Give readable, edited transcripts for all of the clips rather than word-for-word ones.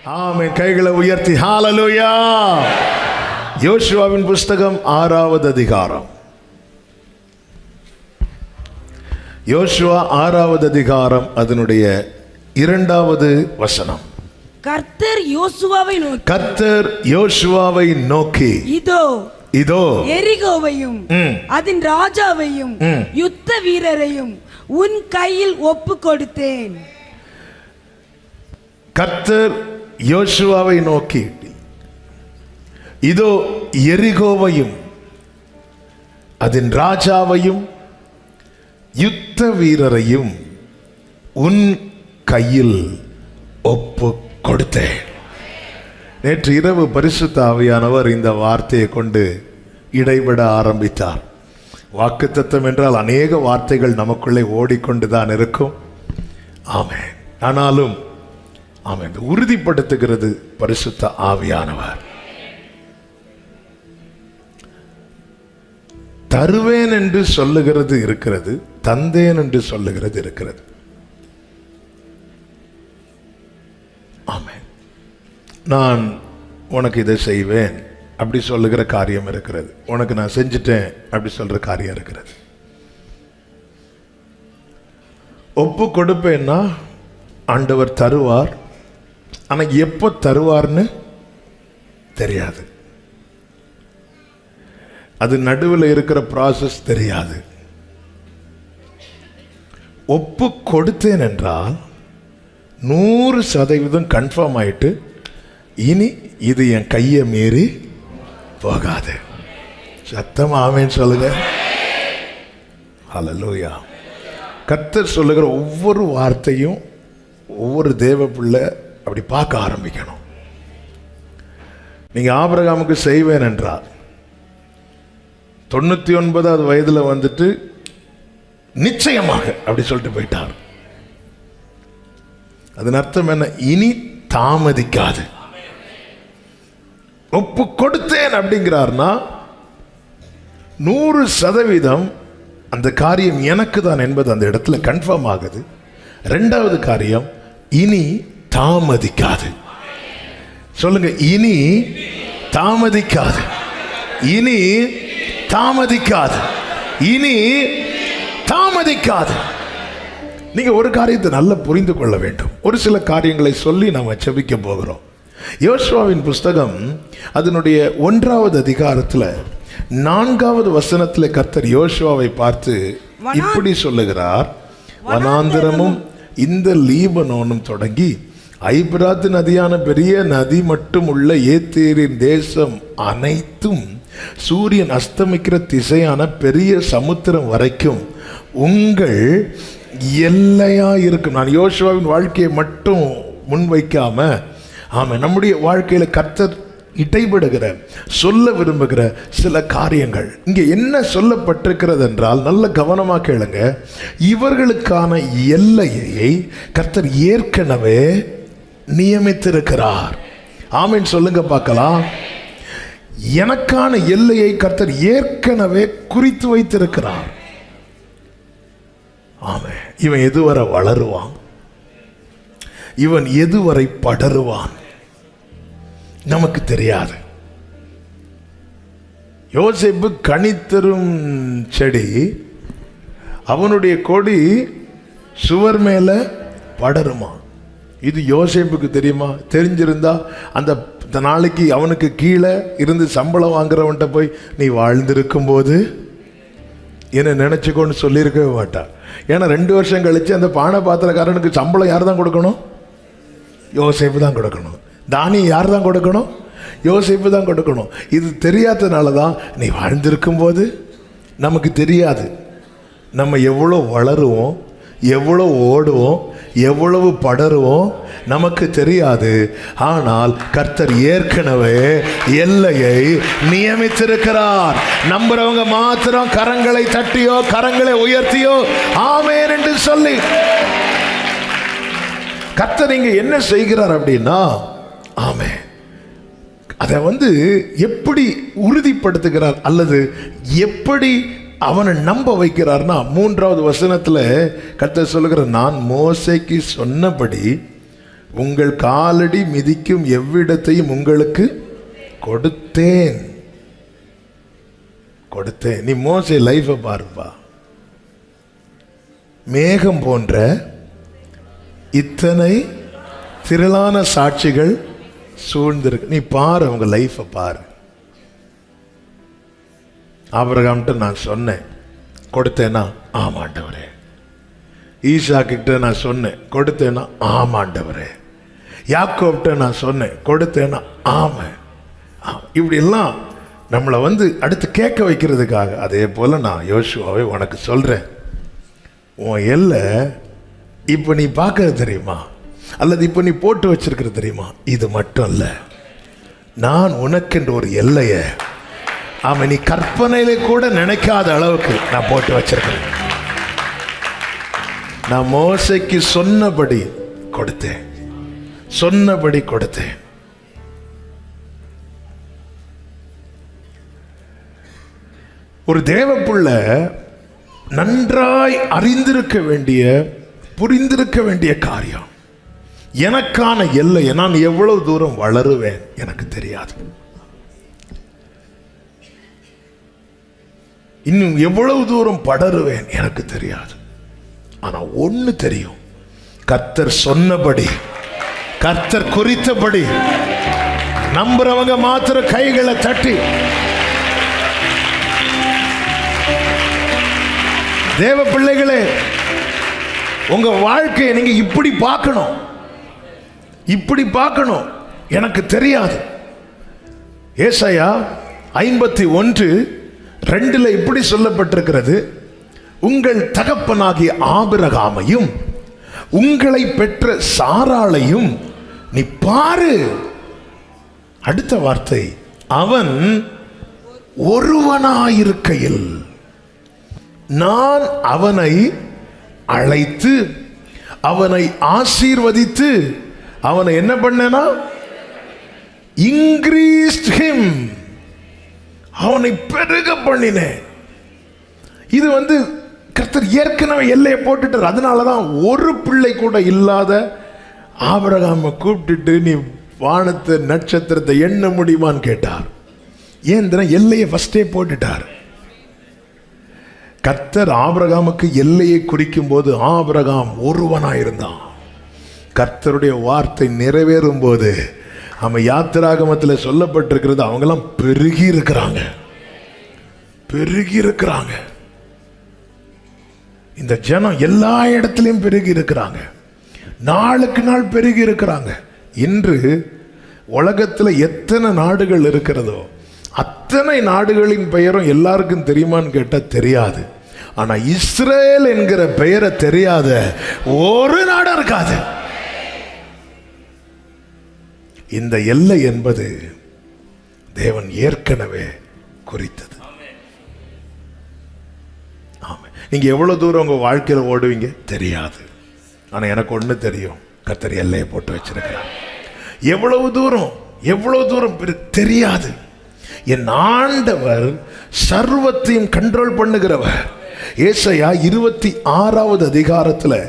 ஆமென். கைகளை உயர்த்தி ஹalleluya. யோசுவாவின் புஸ்தகம் 6வது அதிகாரம். யோசுவா 6வது அதிகாரம் அதனுடைய 2வது வசனம். கர்த்தர் யோசுவாவை நோக்கி இதோ எரிகோவையும் அதன் ராஜாவையும் யுத்த வீரரையும் உன் கையில் ஒப்பு கொடுத்தேன். கர்த்தர் யோசுவாவை நோக்கி இதோ எரிகோவையும் அதன் ராஜாவையும் யுத்த வீரரையும் உன் கையில் ஒப்பு கொடுத்தேன். நேற்று இரவு பரிசுத்த ஆவியானவர் இந்த வார்த்தையை கொண்டு இடைவிட ஆரம்பித்தார். வாக்குத்தத்தம் என்றால் அநேக வார்த்தைகள் நமக்குள்ளே ஓடிக்கொண்டுதான் இருக்கும். ஆமென். ஆனாலும் ஆமென், உறுதிப்படுத்துகிறது பரிசுத்த ஆவியானவர். தருவேன் என்று சொல்லுகிறது இருக்கிறது, தந்தேன் என்று சொல்லுகிறது இருக்கிறது. ஆமென். நான் உனக்கு இதை செய்வேன் அப்படி சொல்லுகிற காரியம் இருக்கிறது. உனக்கு நான் செஞ்சுட்டேன் அப்படி சொல்ற காரியம் இருக்கிறது. ஒப்பு கொடுப்பேன்னா ஆண்டவர் தருவார். ஆனா எப்போ தருவார்னு தெரியாது. அது நடுவில் இருக்கிற ப்ராசஸ் தெரியாது. ஒப்பு கொடுத்தேன் என்றால் 100% கன்ஃபார்ம் ஆயிட்டு இனி இது என் கையை மீறி போகாது. சத்தம் ஆமென் சொல்லுங்க. ஹல்லேலூயா. கர்த்தர் சொல்லுகிற ஒவ்வொரு வார்த்தையும் ஒவ்வொரு தேவ பிள்ளை அப்படி பார்க்க ஆரம்பிக்கணும். நீங்க ஆபிரகாமுக்கு செய்வேன் என்றார். 99வது வயதுல வந்துட்டு நிச்சயமாக அப்படி சொல்லிட்டு போயிட்டார். அதன் அர்த்தம் என்ன? இனி தாமதிக்காது. ஒப்பு கொடுத்தேன் அப்படிங்கிறார்னா 100% அந்த காரியம் எனக்கு தான் என்பது அந்த இடத்துல கன்ஃபார்ம் ஆகுது. 2வது காரியம், இனி தாமதிக்காது. சொல்லுங்க, இனி தாமதிக்காது. இனி தாமதிக்காது. இனி தாமதிக்காது. நீங்க ஒரு காரியத்தை நல்லா புரிந்து கொள்ள வேண்டும். ஒரு சில காரியங்களை சொல்லி நாம ஜெபிக்க போகிறோம். யோசுவாவின் புஸ்தகம் அதனுடைய 1வது அதிகாரத்துல 4வது வசனத்துல கர்த்தர் யோசுவாவை பார்த்து இப்படி சொல்லுகிறார். வனாந்திரமும் இந்த லீபனோனும் தொடங்கி ஐபிராத்து நதியான பெரிய நதி மட்டும் உள்ள ஏத்தேரின் தேசம் அனைத்தும் சூரியன் அஸ்தமிக்கிற திசையான பெரிய சமுத்திரம் வரைக்கும் உங்கள் எல்லையா இருக்கும். நான் யோசுவாவின் வாழ்க்கையை மட்டும் முன்வைக்காம ஆமாம், நம்முடைய வாழ்க்கையில கர்த்தர் இடைபடுகிற சொல்ல விரும்புகிற சில காரியங்கள் இங்கே என்ன சொல்லப்பட்டிருக்கிறது என்றால் நல்ல கவனமா கேளுங்க. இவர்களுக்கான எல்லையை கர்த்தர் ஏற்கனவே நியமித்திருக்கிறார். ஆமென் சொல்லுங்க பார்க்கலாம். எனக்கான எல்லையை கர்த்தர் ஏற்கனவே குறித்து வைத்திருக்கிறார். ஆமென். இவன் எதுவரை வளருவான், இவன் எதுவரை படருவான் நமக்கு தெரியாது. யோசேப்பு கனித்தரும் செடி, அவனுடைய கொடி சுவர் மேல படருமா. இது யோசேப்புக்கு தெரியுமா? தெரிஞ்சிருந்தா அந்த நாளைக்கு அவனுக்கு கீழே இருந்து சம்பளம் வாங்குறவன்ட்ட போய் நீ வாழ்ந்திருக்கும் போது என்ன நினைச்சுக்கோன்னு சொல்லியிருக்கவே மாட்டான். ஏன்னா 2 வருஷம் கழிச்சு அந்த பானை பாத்திரக்காரனுக்கு சம்பளம் யார் தான் கொடுக்கணும்? யோசேப்பு தான் கொடுக்கணும். தானியம் யார் தான் கொடுக்கணும்? யோசேப்பு தான் கொடுக்கணும். இது தெரியாததுனால தான் நீ வாழ்ந்திருக்கும் போது நமக்கு தெரியாது நம்ம எவ்வளோ வளருவோம், எவ்வளோ ஓடுவோம், எவ்வளவு படருவோம் நமக்கு தெரியாது. ஆனால் கர்த்தர் ஏற்கனவே எல்லையை நியமித்திருக்கிறார். நம்புறவங்க மாத்திரம் கரங்களை தட்டியோ கரங்களை உயர்த்தியோ ஆமென் என்று சொல்லி கர்த்தர் இங்க என்ன செய்கிறார் அப்படின்னா, ஆமென், அதை எப்படி உறுதிப்படுத்துகிறார் அல்லது எப்படி அவனை நம்ப வைக்கிறார்னா 3வது வசனத்துல கர்த்தர் சொல்லுகிற, நான் மோசேக்கு சொன்னபடி உங்கள் காலடி மிதிக்கும் எவ்விடத்தையும் உங்களுக்கு கொடுத்தேன். நீ மோசே லைஃபை பாருப்பா. மேகம் போன்ற இத்தனை திரளான சாட்சிகள் சூழ்ந்திருக்கு. நீ பாரு, உங்க லைஃபை பாரு. ஆபிரகாம்கிட்ட நான் சொன்னேன், கொடுத்தேனா? ஆமாண்டவரே. ஈசாக்கிட்ட நான் சொன்னேன், கொடுத்தேனா? ஆமாண்டவரே. யாக்கோப்கிட்ட நான் சொன்னேன், கொடுத்தேனா? ஆமா. இப்படி எல்லாம் நம்மளை அடுத்து கேட்க வைக்கிறதுக்காக. அதே போல நான் யோசுவாவை உனக்கு சொல்றேன், உன் எல்லை இப்போ நீ பார்க்கறது தெரியுமா, அல்லது இப்போ நீ போட்டு வச்சிருக்கிறது தெரியுமா? இது மட்டும் இல்ல, நான் உனக்கென்று ஒரு எல்லையை நீ கற்பனையில கூட நினைக்காத அளவுக்கு நான் போட்டு வச்சிருக்கிறேன். நான் மோசைக்கு சொன்னபடி கொடுத்தேன். ஒரு தேவப்புள்ள நன்றாய் அறிந்திருக்க வேண்டிய, புரிந்திருக்க வேண்டிய காரியம், எனக்கான எல்லையை நான் எவ்வளவு தூரம் வளருவேன் எனக்கு தெரியாது. இன்னும் எவ்வளவு தூரம் படருவேன் எனக்கு தெரியாது. ஆனா ஒண்ணு தெரியும், கர்த்தர் சொன்னபடி, கர்த்தர் குறித்தபடி நம்புறவங்க மாத்திர கைகளை தட்டி, தேவ பிள்ளைகளே, உங்க வாழ்க்கையை நீங்க இப்படி பார்க்கணும். எனக்கு தெரியாது. ஏசாயா 51:2 இப்படி சொல்லப்பட்டிருக்கிறது, உங்கள் தகப்பனாகிய ஆபிரகாமையும் உங்களை பெற்ற சாராளையும் நீ பாரு. அடுத்த வார்த்தை, அவன் ஒருவனாயிருக்கையில் நான் அவனை அழைத்து அவனை ஆசீர்வதித்து அவனை என்ன பண்ணேனா, increased him, அவனை பெருக பண்ணினேன். இது கர்த்தர் ஏற்கனவே எல்லையை போட்டுட்டார். அதனாலதான் ஒரு பிள்ளை கூட இல்லாத ஆபிரகாமை கூப்பிட்டுட்டு நீ வானத்தை நட்சத்திரத்தை எண்ண முடியுமான்னு கேட்டார். ஏன் எல்லையை ஃபர்ஸ்டே போட்டுட்டார். கர்த்தர் ஆபிரகாமுக்கு எல்லையை குறிக்கும் போது ஆபிரகாம் ஒருவனாயிருந்தான். கர்த்தருடைய வார்த்தை நிறைவேறும் போது அவன் யாத்திராகமத்தில் சொல்லப்பட்டிருக்கிறது, அவங்கெல்லாம் பெருகி இருக்கிறாங்க. இந்த ஜனம் எல்லா இடத்திலையும் பெருகி இருக்கிறாங்க, நாளுக்கு நாள் பெருகி இருக்கிறாங்க. இன்று உலகத்தில் எத்தனை நாடுகள் இருக்கிறதோ அத்தனை நாடுகளின் பெயரும் எல்லாருக்கும் தெரியுமான்னு கேட்டால் தெரியாது. ஆனா இஸ்ரேல் என்கிற பெயரை தெரியாத ஒரு நாடு இருக்காது. இந்த எல்லை என்பது தேவன் ஏற்கனவே குறித்தது. நீங்க எவ்வளவு தூரம் உங்க வாழ்க்கையில் ஓடுவீங்க தெரியாது. ஆனா எனக்கு ஒண்ணு தெரியும், கர்த்தர் எல்லையை போட்டு வச்சிருக்கிறார். எவ்வளவு தூரம் தெரியாது. என் ஆண்டவர் சர்வத்தையும் கண்ட்ரோல் பண்ணுகிறவர். ஏசாயா 26வது அதிகாரத்தில்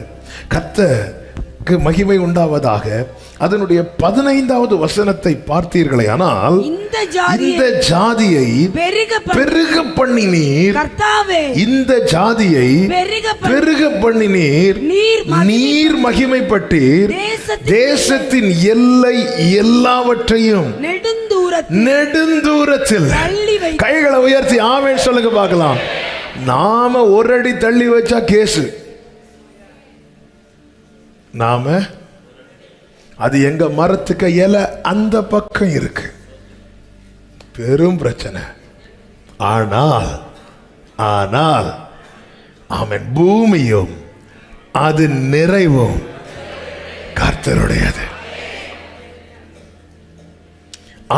கர்த்தருக்கு மகிமை உண்டாவதாக அதனுடைய 15வது வசனத்தை பார்த்தீர்களே, ஆனால் இந்த ஜாதியை பெருக பண்ணினீர், இந்த ஜாதியை பெருக பண்ணினீர், நீர் மகிமைப்பட்டீர், தேசத்தின் எல்லை எல்லாவற்றையும் நெடுந்தூரத்தில். கைகளை உயர்த்தி ஆமென் சொல்லுங்க பார்க்கலாம். நாம ஒரு அடி தள்ளி வச்சா கேசு, நாம அது எங்க மரத்துக்கு இலை அந்த பக்கம் இருக்கு, பெரும் பிரச்சனை. ஆனால் ஆமென், பூமியும் அது நிறைவும் கர்த்தருடையது.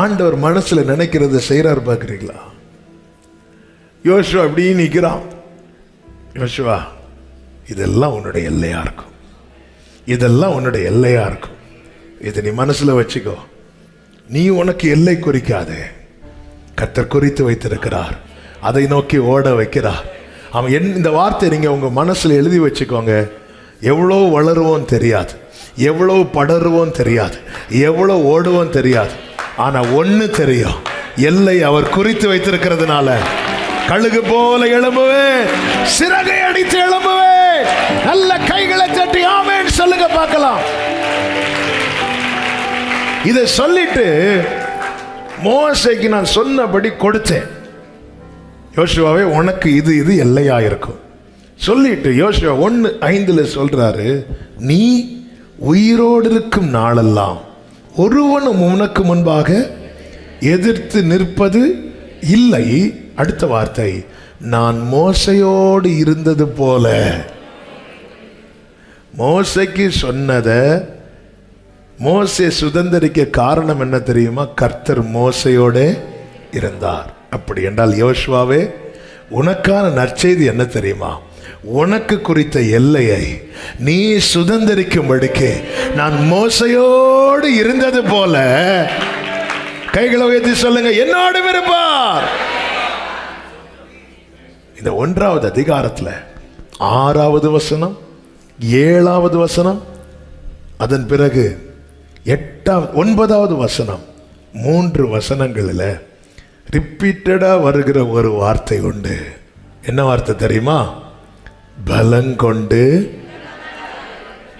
ஆண்டவர் மனசுல நினைக்கிறத செய்யறாரு பார்க்கிறீங்களா? யோசுவா அப்படி நிற்கிறான். யோசுவா, இதெல்லாம் உன்னுடைய எல்லையா இருக்கும், இதெல்லாம் உன்னுடைய எல்லையா இருக்கும். இதை நீ மனசுல வச்சுக்கோ. நீ உனக்கு எல்லை குறிக்காதே, கர்த்தர் குறித்து வைத்திருக்கிறார், அதை நோக்கி ஓட வைக்கிறார். அவன் இந்த வார்த்தை நீங்க உங்க மனசுல எழுதி வச்சுக்கோங்க. எவ்வளோ வளருவோன்னு தெரியாது, எவ்வளவு படருவோம் தெரியாது, எவ்வளவு ஓடுவோம் தெரியாது. ஆனா ஒண்ணு தெரியும், எல்லை அவர் குறித்து வைத்திருக்கிறதுனால கழுகு போல எழும்புவேன், சிறகை அடித்து எழும்புவேன். நல்ல கைகளை தட்டி ஆமென் சொல்லுங்க பார்க்கலாம். இதை சொல்லிட்டு மோசேக்கு நான் சொன்னபடி கொடுத்தேன். யோசுவாவே உனக்கு இது இது எல்லையா இருக்கும் சொல்லிட்டு யோசுவா 1:5 சொல்றாரு, நீ உயிரோடு இருக்கும் நாளெல்லாம் ஒருவனும் உனக்கு முன்பாக எதிர்த்து நிற்பது இல்லை. அடுத்த வார்த்தை, நான் மோசையோடு இருந்தது போல. மோசைக்கு சொன்னதை மோசே சுதந்திரிக்க காரணம் என்ன தெரியுமா? கர்த்தர் மோசையோட இருந்தார். அப்படி என்றால் யோசுவாவே, உனக்கான நற்செய்தி என்ன தெரியுமா? உனக்கு குறித்த எல்லையை நீ சுதந்திரிக்கும்படிக்கு நான் மோசையோடு இருந்தது போல. கைகளை உயர்த்தி சொல்லுங்க, என்னோடு இருப்பார். இந்த 1வது அதிகாரத்தில் 6வது வசனம், 7வது வசனம், அதன் பிறகு 9வது வசனம், 3 வசனங்களில் ரிப்பீட்டடா வருகிற ஒரு வார்த்தை உண்டு. என்ன வார்த்தை தெரியுமா? பலங்கொண்டு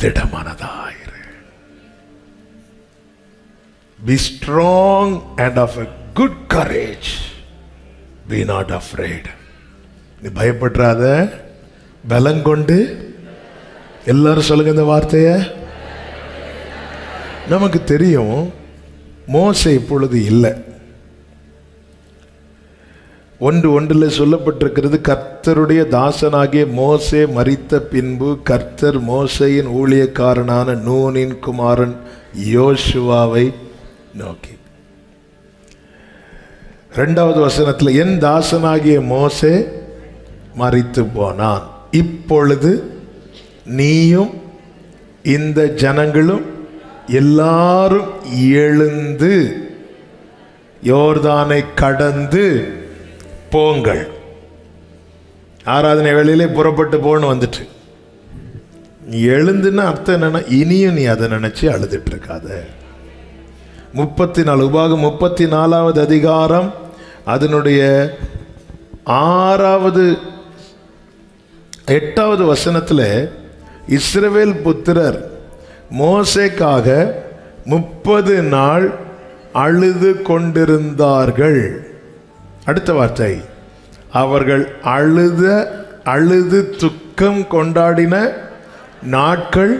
திடமானதாயிரு. Be strong and of a good courage. Be not afraid. நீ பயப்படாத, பலங்கொண்டு. எல்லாரும் சொல்லுங்க இந்த வார்த்தைய. நமக்கு தெரியும் மோசே இப்பொழுது இல்லை. 1:1 சொல்லப்பட்டிருக்கிறது, கர்த்தருடைய தாசனாகிய மோசே மரித்த பின்பு கர்த்தர் மோசேயின் ஊழியக்காரனான நூனின் குமாரன் யோசுவாவை நோக்கி. 2வது வசனத்தில், என் தாசனாகிய மோசே மரித்து போனான், இப்பொழுது நீயும் இந்த ஜனங்களும் எல்லாரும் எழுந்து யோர்தானை கடந்து போங்கள். ஆராதனை வேளையிலே புறப்பட்டு போன்னு வந்துட்டு, நீ எழுந்துன்னா அர்த்தம் என்னன்னா, இனியும் நீ அதை நினைச்சு அழுதுட்டு இருக்காத. 34 உபாகம் 34வது அதிகாரம் அதனுடைய 8வது வசனத்தில், இஸ்ரவேல் புத்திரர் மோசேக்காக 30 நாள் அழுது கொண்டிருந்தார்கள். அடுத்த வார்த்தை, அவர்கள் அழுது துக்கம் கொண்டாடின நாட்கள்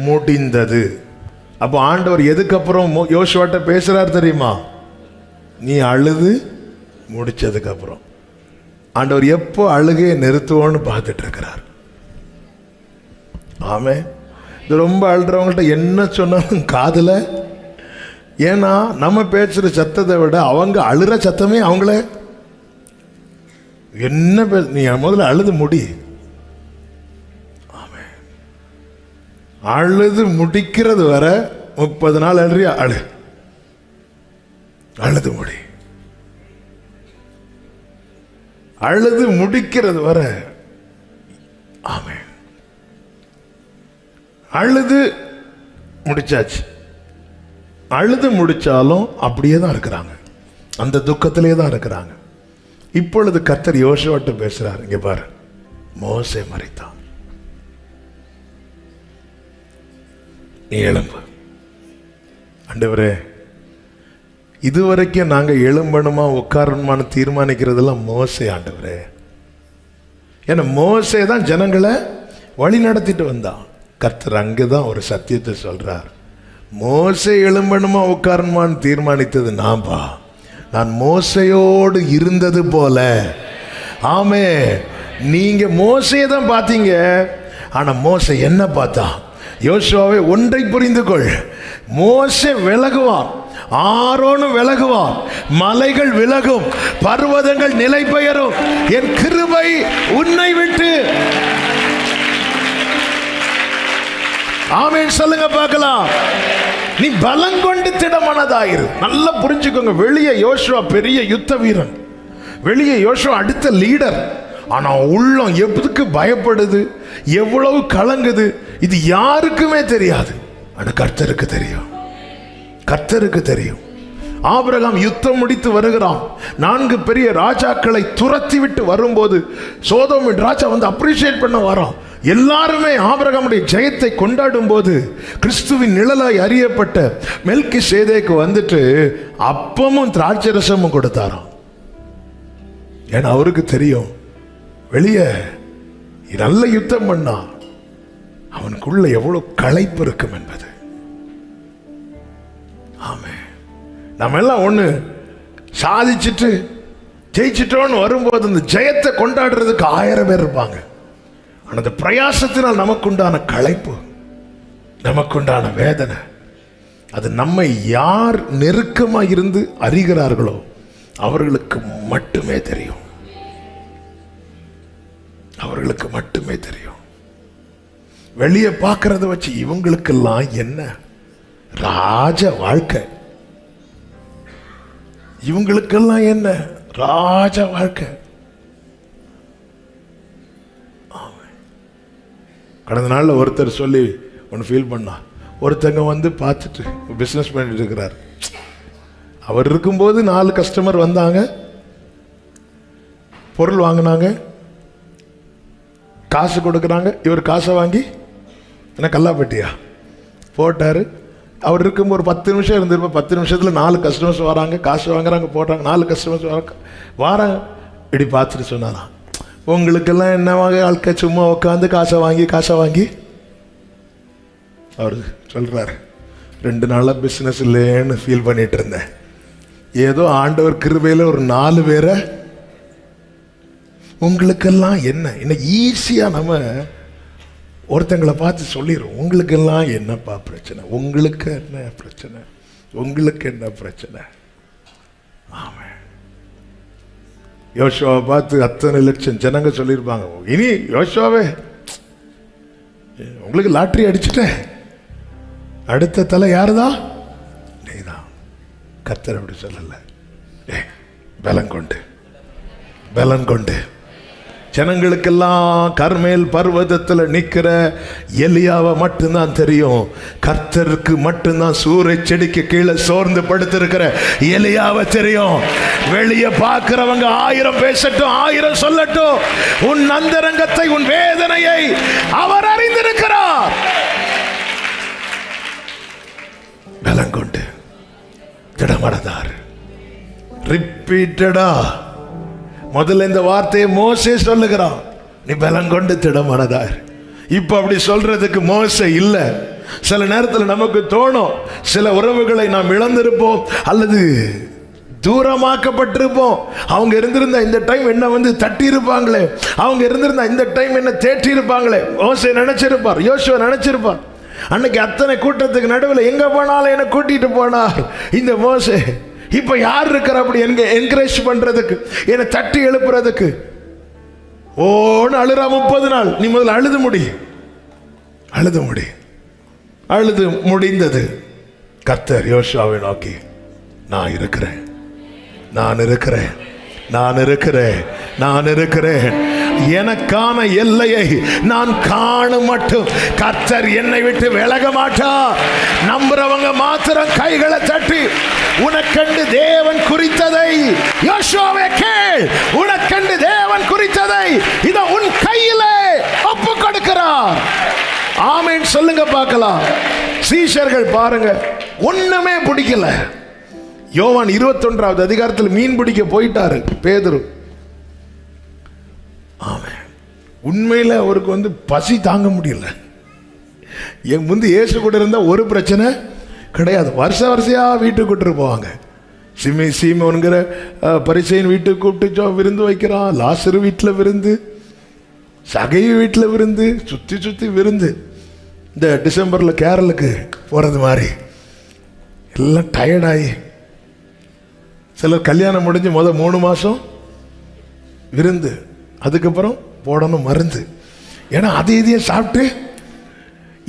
முடிந்தது. அப்போ ஆண்டவர் எதுக்கப்புறம் யோசுவாட்ட பேசுறார் தெரியுமா? நீ அழுது முடிச்சதுக்கு அப்புறம். ஆண்டவர் எப்போ அழுகையை நிறுத்துவோன்னு பார்த்துட்டு இருக்கிறார். ஆமே. இது ரொம்ப அழுறவங்கள்ட்ட என்ன சொன்னாலும் காதுல, ஏன்னா நம்ம பேசுற சத்தத்தை விட அவங்க அழுற சத்தமே அவங்கள என்ன நீ முதல்ல அழுது முடி. ஆமே. அழுது முடிக்கிறது வர 30 நாள் அழுறியா, அழுது முடி. அழுது முடிக்கிறது வர. ஆமே. அழுது முடிச்சாச்சு. அழுது முடிச்சாலும் அப்படியே தான் இருக்கிறாங்க, அந்த துக்கத்திலே தான் இருக்கிறாங்க. இப்பொழுது கர்த்தர் யோசுவாட்ட பேசுறார். இங்க பாரு, மோசே மரித்தான், நீ எழும்பு. ஆண்டவரே, இதுவரைக்கும் நாங்க எழும்பணுமா உட்காரணுமான்னு தீர்மானிக்கிறதெல்லாம் மோசே ஆண்டவரே. ஏன்னா மோசே தான் ஜனங்களை வழி நடத்திட்டு வந்தான். கர்த்தர் அங்கதான் ஒரு சத்தியத்தை சொல்றார். மோசே எழும்பணுமா உட்காரணுமான்னு தீர்மானித்தது நான்பா. நான் மோசையோடு இருந்தது போல. ஆமே. நீங்க மோசையை தான் பார்த்தீங்க, ஆனா மோசே என்ன பார்த்தா? யோசுவாவே, ஒன்றை புரிந்து கொள், மோசே விலகுவான், ஆரோனும் விலகுவான், மலைகள் விலகும், பர்வதங்கள் நிலை பெயரும், என் கிருபை உன்னை விட்டு. ஆமென் சொல்லுங்க பார்க்கலாம். நீ பலங்கொண்டு திடமானதாயிரு. நல்லா புரிஞ்சுக்கோங்க, வெளியே யோசுவா பெரிய யுத்த வீரன், வெளியே யோசுவா அடுத்த லீடர். ஆனா உள்ளம் எதுக்கு பயப்படுது, எவ்வளவு கலங்குது, இது யாருக்குமே தெரியாது. ஆனா கர்த்தருக்கு தெரியும், கர்த்தருக்கு தெரியும். ஆபிரகாம் யுத்தம் முடித்து வருகிறான். 4 பெரிய ராஜாக்களை துரத்தி விட்டு வரும்போது சோதோமின் ராஜா வந்து அப்ரிஷியேட் பண்ண வரான். எல்லாருமே ஆபிரகாமுடைய ஜெயத்தை கொண்டாடும் போது கிறிஸ்துவின் நிழலாய் அறியப்பட்ட மெல்கிசேதேக்கு வந்துட்டு அப்பமும் திராட்சரசமும் கொடுத்தாராம். ஏன்னா அவருக்கு தெரியும், வெளியே நல்ல யுத்தம் பண்ணா அவனுக்குள்ள எவ்வளவு களைப்பு இருக்கும் என்பது. ஆமே, நம்ம எல்லாம் ஒண்ணு சாதிச்சுட்டு ஜெயிச்சிட்டோன்னு வரும்போது அந்த ஜெயத்தை கொண்டாடுறதுக்கு 1000 பேர் இருப்பாங்க. ஆனா அந்த பிரயாசத்தினால் நமக்குண்டான களைப்பு, நமக்குண்டான வேதனை, அது நம்மை யார் நெருக்கமா இருந்து அறிகிறார்களோ அவர்களுக்கு மட்டுமே தெரியும், அவர்களுக்கு மட்டுமே தெரியும். வெளியே பார்க்கறத வச்சு இவங்களுக்கெல்லாம் என்ன ராஜ வாழ்க்கை, இவங்களுக்கெல்லாம் என்ன ராஜ வாழ்க்கை. கடந்த நாளில் ஒருத்தர் சொல்லி ஒன்று ஃபீல் பண்ணா. ஒருத்தங்க வந்து பார்த்துட்டு பிஸ்னஸ் பண்ணிட்டு இருக்கிறார். அவர் இருக்கும்போது 4 கஸ்டமர் வந்தாங்க, பொருள் வாங்கினாங்க, காசு கொடுக்குறாங்க. இவர் காசை வாங்கி என்ன கல்லாப்பட்டியா போட்டார். அவர் இருக்கும்போது ஒரு 10 நிமிஷம் இருந்திருப்போம். 10 நிமிஷத்தில் 4 கஸ்டமர்ஸ் வராங்க, காசு வாங்குறாங்க, போடுறாங்க. 4 கஸ்டமர்ஸ் வராங்க. இப்படி பார்த்துட்டு சொன்னாராம், உங்களுக்கெல்லாம் என்னவாக ஆட்க சும்மா உட்காந்து காசை வாங்கி. அவர் சொல்றாரு, 2 நாளாக பிஸ்னஸ் இல்லைன்னு ஃபீல் பண்ணிட்டு இருந்தேன். ஏதோ ஆண்டவர் கிருபையில் ஒரு 4 பேரை. உங்களுக்கெல்லாம் என்ன, இன்னைக்கு ஈஸியா நம்ம ஒருத்தங்களை பார்த்து சொல்லிடுறோம், உங்களுக்கெல்லாம் என்னப்பா பிரச்சனை, உங்களுக்கு என்ன பிரச்சனை, உங்களுக்கு என்ன பிரச்சனை. ஆமா, யோசுவாவை பார்த்து அத்தனை லட்சம் ஜனங்க சொல்லியிருப்பாங்க, இனி யோசுவாவே உங்களுக்கு லாட்டரி அடிச்சுட்டேன், அடுத்த தலை யாருதான், நீதான். கர்த்தர் அப்படி சொல்லல. பலன் கொண்டு ஜனங்களுக்கெல்லாம் கர்மேல் பர்வதத்தில் நிற்கிற எலியாவை மட்டும்தான் தெரியும். கர்த்தருக்கு மட்டும்தான் சூறை செடிக்கு கீழே சோர்ந்து படுத்திருக்கிற எலியாவை தெரியும். வெளியே பார்க்கிறவங்க 1000 பேசட்டும், 1000 சொல்லட்டும், உன் அந்தரங்கத்தை, உன் வேதனையை அவர் அறிந்திருக்கிறார். பலன் கொண்டு திடமனதார். ரிப்பீட்டடா முதல்ல இந்த வார்த்தையை மோசே சொல்லுகிறான், நீ பலன் கொண்டு திடமனதார். இப்ப அப்படி சொல்றதுக்கு மோசே இல்ல. சில நேரத்தில் நமக்கு தோணும், சில உறவுகளை நாம் இழந்திருப்போம் அல்லது தூரமாக்கப்பட்டிருப்போம். அவங்க இருந்திருந்தா இந்த டைம் என்ன வந்து தட்டி இருப்பாங்களே, அவங்க இருந்திருந்தா இந்த டைம் என்ன தேற்றி இருப்பாங்களே. மோசே நினைச்சிருப்பார், யோசுவா நினைச்சிருப்பார். அன்னைக்கு அத்தனை கூட்டத்துக்கு நடுவில் எங்க போனாலும் என்ன கூட்டிட்டு போனார் இந்த மோசே. இப்ப யார் இருக்கிற அப்படி என்கரேஜ் பண்றதுக்கு, என்னை தட்டி எழுப்புறதுக்கு? ஓன்னு அழுறா 30 நாள். நீ முதல்ல அழுது முடிந்தது. கர்த்தர் யோசுவாவை நோக்கி, நான் இருக்கிறேன், எனக்கான எல்லையை நான் காணும் மட்டும் கர்த்தர் என்னை விட்டு விலக மாட்டார். நம்புறவங்க மாத்திரம் கைகளை தட்டி, உனக்கண்டு தேவன் குறித்ததை, யோசுவாவே கேள், உனக்கண்டு தேவன் குறித்ததை இத உன் கையிலே ஒப்பு கொடுக்கிறார். ஆமென் சொல்லுங்க பார்க்கலாம். சீஷர்கள் பாருங்க, ஒண்ணுமே பிடிக்கல. யோவான் 21வது அதிகாரத்தில் மீன் பிடிக்க போயிட்டாரு பேதுரு. ஆமென். உண்மையில அவருக்கு வந்து பசி தாங்க முடியல. என் முந்தி இயேசு கூட இருந்தா ஒரு பிரச்சனை கிடையாது. வருஷையா வீட்டுக்கு கூப்பிட்டு போவாங்க. சீமோன்கிற பரிசேயன் வீட்டுக்கு கூப்பிட்டு விருந்து வைக்கிறான். லாசரு வீட்டில் விருந்து, சகை வீட்டில் விருந்து, சுத்தி விருந்து. இந்த டிசம்பர்ல கேரளுக்கு போறது மாதிரி எல்லாம் டயர்டாகி, சிலர் கல்யாணம் முடிஞ்சு 3 மாசம் விருந்து, அதுக்கப்புறம் போடணும் மருந்து. ஏன்னா இதையும் சாப்பிட்டு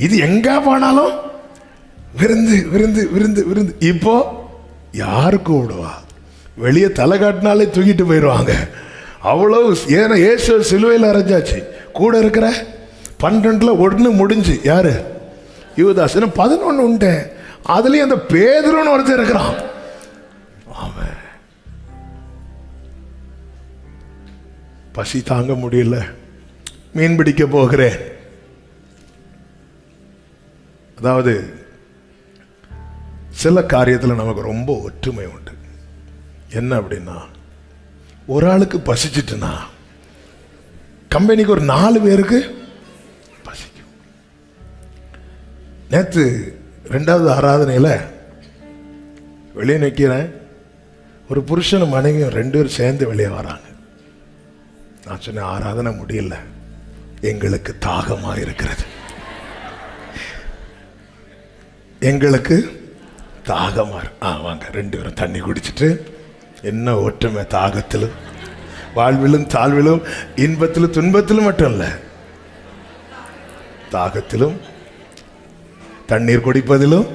இது எங்க போனாலும் விருந்து விருந்து விருந்து விருந்து. இப்போ யாரு கூப்பிடுவா? வெளியே தலை காட்டினாலே தூக்கிட்டு போயிடுவாங்க. அவ்வளவு. ஏன்னா இயேசு சிலுவையில் அரைஞ்சாச்சு. கூட இருக்கிற 12ல் 1 முடிஞ்சு யாரு? யூதாஸ் 11 உண்டு. அதுலயும் அந்த பேதுருன்னு ஒருத்தர் இருக்கிறான். அவன் பசி தாங்க முடியல, மீன் பிடிக்க போகிறேன். அதாவது சில காரியத்தில் நமக்கு ரொம்ப ஒற்றுமை உண்டு. என்ன அப்படின்னா, ஒரு ஆளுக்கு பசிச்சுட்டுனா கம்பெனிக்கு ஒரு 4 பேருக்கு பசிக்கும். நேற்று 2வது ஆராதனையில் வெளியே நிற்கிறேன். ஒரு புருஷனும் மனைவியும் 2 பேரும் சேர்ந்து வெளியே வராங்க. நான் சொன்னேன், ஆராதனை முடியல, எங்களுக்கு தாகமாக இருக்கிறது, எங்களுக்கு தாகமா. வாங்க 2 பேரும் தண்ணி குடிச்சிட்டு, என்ன ஒற்றுமை தாகத்திலும் வாழ்விலும் தாழ்விலும் இன்பத்திலும் துன்பத்திலும் மட்டும் இல்லை, தாகத்திலும் தண்ணீர் குடிப்பதிலும்.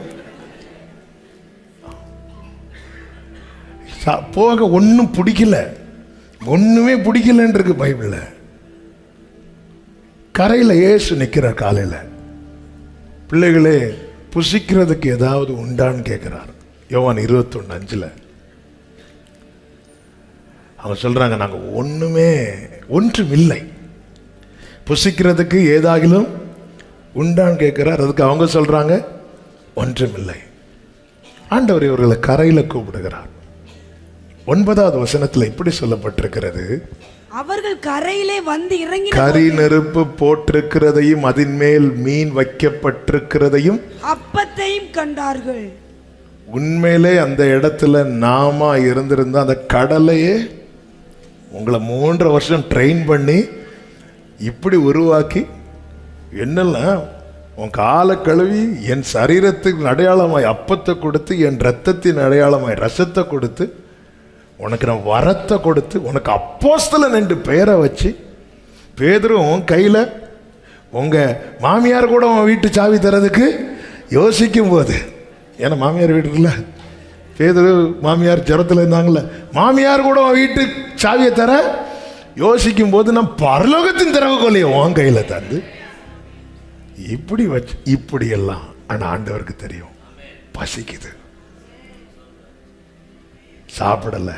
போக ஒன்றும் பிடிக்கல, ஒண்ணுமே பிடிக்கலன்னு இருக்கு பைபிள்ல. கரையில் இயேசு நிற்கிறார் காலையில். பிள்ளைகளே, புசிக்கிறதுக்கு ஏதாவது உண்டான்னு கேட்கிறார். யோவான் 21:5 அவங்க சொல்றாங்க, நாங்க ஒன்றும் இல்லை, புசிக்கிறதுக்கு ஏதாகிலும் உண்டான்னு கேட்கிறார். அதுக்கு அவங்க சொல்றாங்க, ஒன்றும் இல்லை. ஆண்டவர் இவர்களை கரையில கூப்பிடுகிறார். 9வது வசனத்துல இப்படி சொல்லப்பட்டிருக்கிறது, அவர்கள் கரையிலே வந்து இறங்கி கரி நெருப்பு போட்டிருக்கிறதையும் அதன் மேல் மீன் வைக்கப்பட்டிருக்கிறதையும் அப்பத்தையும் கண்டார்கள். உண்மையிலே அந்த இடத்துல நாம இருந்திருந்தா அந்த கடலையே உங்களை 3 வருஷம் ட்ரெயின் பண்ணி இப்படி உருவாக்கி, என்னெல்லாம் உன் காலை கழுவி என் சரீரத்துக்கு அடையாளமாய் அப்பத்தை கொடுத்து, என் ரத்தத்தின் அடையாளமாய் ரசத்தை கொடுத்து, உனக்கு நான் வரத்தை கொடுத்து, உனக்கு அப்போஸ்தலன் என்று பெயரை வச்சு, பேதுரும் கையில் உங்கள் மாமியார் கூட உன் வீட்டு சாவி தரதுக்கு யோசிக்கும் போது, ஏன்னா மாமியார் வீட்டு இல்லை, பேதுரு மாமியார் ஜரத்தில் இருந்தாங்களே, மாமியார் கூட உன் வீட்டு சாவியை தர யோசிக்கும் போது, நான் பரலோகத்தின் திறவுகோலையை உன் கையில் தந்து இப்படி வச்சு இப்படி எல்லாம். ஆனால் ஆண்டவருக்கு தெரியும் பசிக்குது, சாப்பிடல.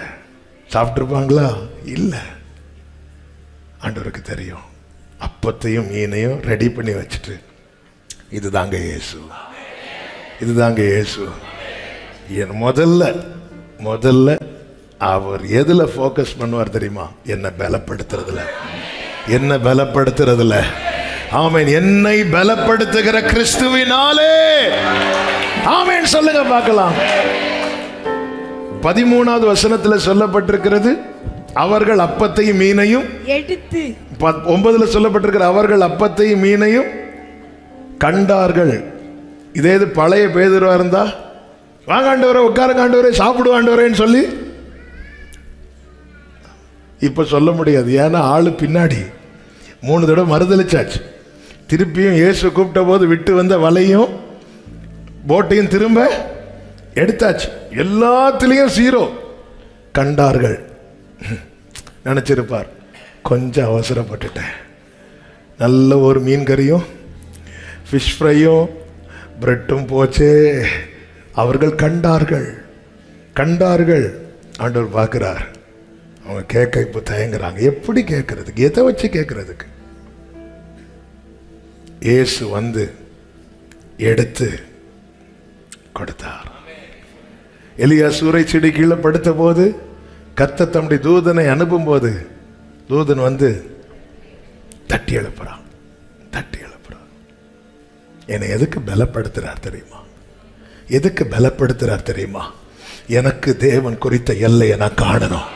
சாப்பிட்டுருப்பாங்களா? இல்லை. ஆண்டவருக்கு தெரியும். அப்பத்தையும் மீனையும் ரெடி பண்ணி வச்சுட்டு, இதுதாங்க இயேசு, இதுதாங்க இயேசு. என் முதல்ல அவர் எதுல ஃபோக்கஸ் பண்ணுவார் தெரியுமா? என்ன பலப்படுத்துறதுல. ஆமென். என்னை பலப்படுத்துகிற கிறிஸ்துவினாலே. ஆமென் சொல்லுங்க பார்க்கலாம். 13வது வசனத்தில் சொல்லப்பட்டிருக்கிறது, அவர்கள் அப்பத்தையும் மீனையும் எடுத்து. 9ல் சொல்லப்பட்டிருக்கிற, அவர்கள் அப்பத்தையும் மீனையும் கண்டார்கள். இதே இது பழைய பேதுருவா இருந்தா, வாங்க ஆண்டவரே, உட்காருங்க ஆண்டவரே, சாப்பிடுவா ஆண்டவரேன்னு சொல்லி இப்ப சொல்ல முடியாது. ஏன்னா ஆளு பின்னாடி 3 தடவை மறுதளிச்சாச்சு. திருப்பியும் இயேசு கூப்பிட்ட போது விட்டு வந்த வலையும் போட்டையும் திரும்ப எடுத்தாச்சு. எல்லாத்திலையும் 0. கண்டார்கள். நினைச்சிருப்பார், கொஞ்சம் அவசரப்பட்டுட்டேன், நல்ல ஒரு மீன் கறியும் ஃபிஷ் ஃப்ரையும் பிரெட்டும் போச்சே. அவர்கள் கண்டார்கள். ஆண்டவர் பார்க்கிறார். அவங்க கேட்க இப்போ தயங்குறாங்க. எப்படி கேட்கறதுக்கு? எதை வச்சு கேட்கறதுக்கு? இயேசு வந்து எடுத்து கொடுத்தார். எலியா சூறை செடி கீழே படுத்த போது கர்த்தர் தம்முடைய தூதனை அனுப்பும் போது தூதன் வந்து தட்டி எழுப்புறான். என்னை எதுக்கு பலப்படுத்துறார் தெரியுமா? எனக்கு தேவன் குறித்த எல்லையை நான் காணணும்.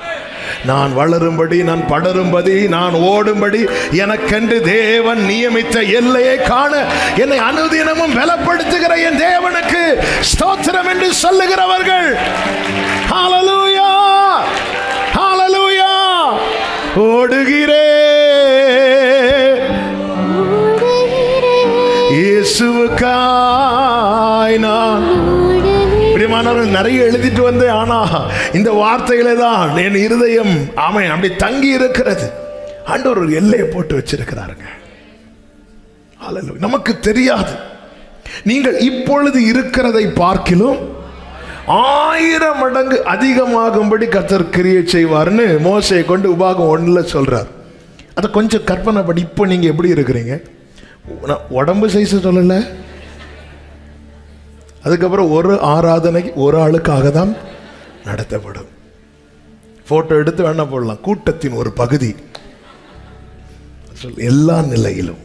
நான் வளரும்படி, நான் படரும்படி, நான் ஓடும்படி எனக்கென்று தேவன் நியமித்த எல்லையை காண என்னை அனுதினமும் பலப்படுத்துகிற என் தேவனுக்கு ஸ்தோத்திரம் என்று சொல்லுகிறவர்கள். ஹல்லேலூயா, ஹல்லேலூயா. இயேசுவுக்காய் நான். பிரியமானவர்கள், நிறைய எழுதிட்டு வந்து, ஆனா இந்த வார்த்தையிலே தான் என் இருதயம் ஆமென் அப்படி தங்கி இருக்கிறது. ஆண்டவர் ஒரு எல்லையை போட்டு வச்சிருக்கிறாருங்க. ஹல்லேலூயா. நமக்கு தெரியாது. நீங்கள் இப்பொழுது இருக்கிறதை பார்க்கிலும் 1000 மடங்கு அதிகமாகும்படி கர்த்தர் கிரியை செய்வார்னு மோசேயை கொண்டு உபாகம் 1 சொல்றார். அதை கொஞ்சம் கற்பனை பண்ணி, இப்போ நீங்க எப்படி இருக்கிறீங்க? உடம்பு சைஸ் சொல்லல. அதுக்கப்புறம் ஒரு ஆராதனைக்கு ஒரு ஆளுக்காக தான் நடத்தப்படும். போட்டோ எடுத்து வேணா போடலாம். கூட்டத்தின் ஒரு பகுதி. எல்லா நிலையிலும்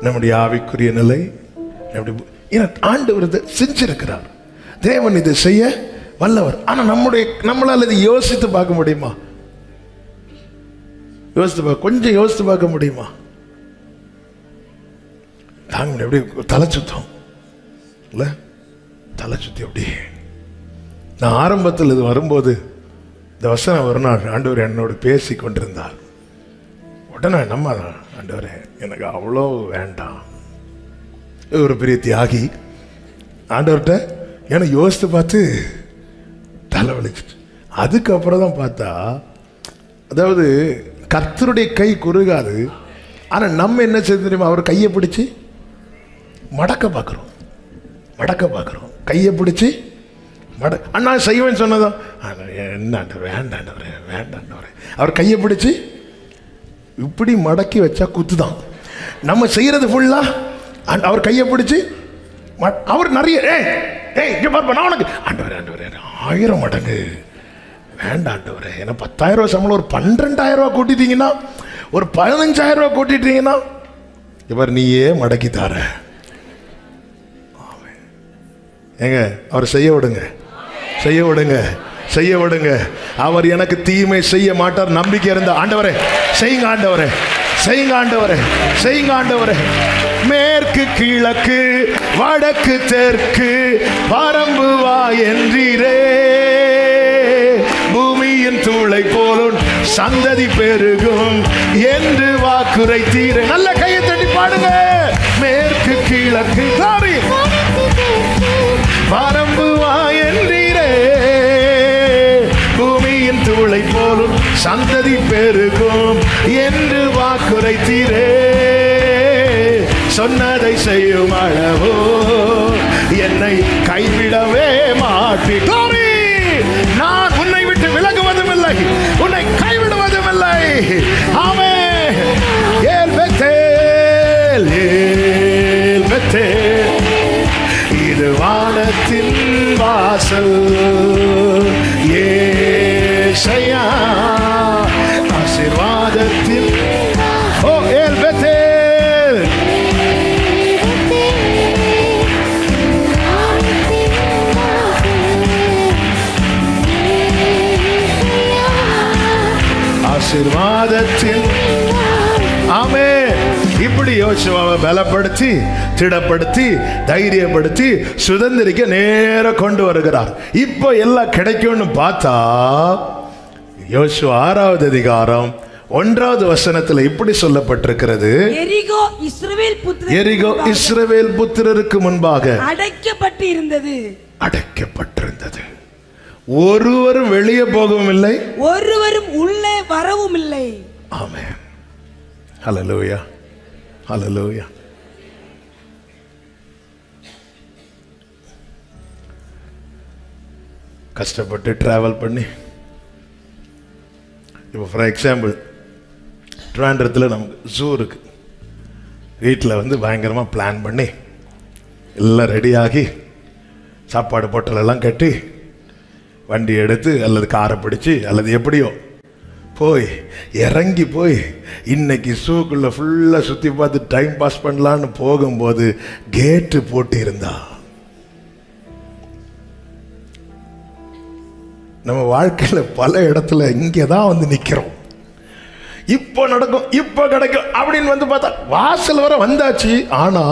நம்முடைய ஆவிக்குரிய நிலை ஆண்டவர் செஞ்சிருக்கிறார். தேவன் இதை செய்ய வல்லவர். ஆனா நம்மளால் இதை யோசித்து பார்க்க முடியுமா? கொஞ்சம் யோசித்து பார்க்க முடியுமா? தாங்க எப்படி தலை சுத்தம் இல்ல, தலை சுத்தி அப்படி. நான் ஆரம்பத்தில் இது வரும்போது இந்த வசனம் ஒரு நாள் ஆண்டவர் என்னோடு பேசி கொண்டிருந்தார். உடனே நம்ம ஆண்டவரே எனக்கு அவ்வளோ வேண்டாம், ஒரு பெரிய தியாகி ஆண்டவர்கிட்ட ஏன்னா யோசித்து பார்த்து தலைவலிச்சிட்டு. அதுக்கப்புறம் தான் பார்த்தா, அதாவது கர்த்தருடைய கை குறுகாது. ஆனால் நம்ம என்ன செய்ய தெரியுமா? அவர் கையை பிடிச்சி மடக்க பார்க்குறோம். கையை பிடிச்சி அண்ணா செய்வேன்னு சொன்னதான் என்ன வேண்டாண்டவரே. அவர் கையை பிடிச்சி இப்படி மடக்கி வச்சா குத்துதான். நம்ம செய்யறது ஃபுல்லா அவர் கையை பிடிச்சி அவர் நிறைய இங்க பார்ப்ப நான் உனக்கு ஆண்டவரே 1000 மடங்கு வேண்டாண்டவரே. ஏன்னா 10,000 ரூபாய் சம்பளம் ஒரு 12,000 ரூபாய் கூட்டிட்டீங்கன்னா, ஒரு 15,000 ரூபாய் கூட்டிட்டீங்கன்னா இவர் நீயே மடக்கி தார. ஏங்க அவர் செய்ய விடுங்க. அவர் எனக்கு தீமை செய்ய மாட்டார் நம்பிக்கை இருந்த ஆண்டவரே செய்யுங்க ஆண்டவரே. மேற்கு கிழக்கு வடக்கு தெற்கு பரம்பு வா என்றீரே, பூமியின் தூளை போலும் சந்ததி பெருகும் என்று வாக்குரைத்தீரே. நல்ல கையை தட்டி பாடுங்க. மேற்கு கிழக்கு பரம்பு வா என்றீரே, பூமியின் தூளை போலும் சந்ததி பெருகும் என்று வாக்குரைத்தீரே. சொன்னதை செய்யும் அளவோ என்னை கைவிடவே மாட்டீரே. நான் உன்னை விட்டு விலகுவதும் இல்லை, உன்னை கைவிடுவதும் இல்லை. ஆமென். ஏல் பெத்தேல் இது வானத்தின் வாசல். ஏசாயா ஆசீர்வாதத்தின் ஏல் பெத்தேல் ஆசீர்வாதத்தின். ஆமென். இப்படி யோசுவாவை பலப்படுத்தி திடப்படுத்தி தைரியப்படுத்தி சுதந்திரிக்க நேர கொண்டு வருகிறார். இப்போ எல்லாம் கிடைக்கும்னு பார்த்தா யோசுவா 6வது அதிகாரம் 1வது வசனத்தில் இப்படி சொல்லப்பட்டிருக்கிறது. எரிகோ இஸ்ரவேல் புத்திரருக்கு முன்பாக அடைக்கப்பட்டிருந்தது. ஒருவரும் வெளியே போகவும் இல்லை, ஒருவரும் உள்ளே வரவும் இல்லை. ஆமென். ஹல்லேலூயா. கஷ்டப்பட்டு டிராவல் பண்ணி, இப்போ ஃபார் எக்ஸாம்பிள் ட்ரிவாண்ட்ரத்தில் நமக்கு ஜூ இருக்கு. வீட்டில் பயங்கரமாக பிளான் பண்ணி எல்லாம் ரெடியாகி சாப்பாடு பொட்டலெல்லாம் கட்டி வண்டி எடுத்து அல்லது காரை பிடிச்சி அல்லது எப்படியோ போய் இறங்கி போய் இன்னைக்கு ஷூக்குள்ள ஃபுல்லாக சுற்றி பார்த்து டைம் பாஸ் பண்ணலான்னு போகும்போது கேட்டு போட்டு இருந்தா நம்ம வாழ்க்கையில் பல இடத்துல இங்கே தான் நிற்கிறோம். இப்போ நடக்கும், இப்போ கிடைக்கும் அப்படின்னு பார்த்தா வாசல் வர வந்தாச்சு. ஆனா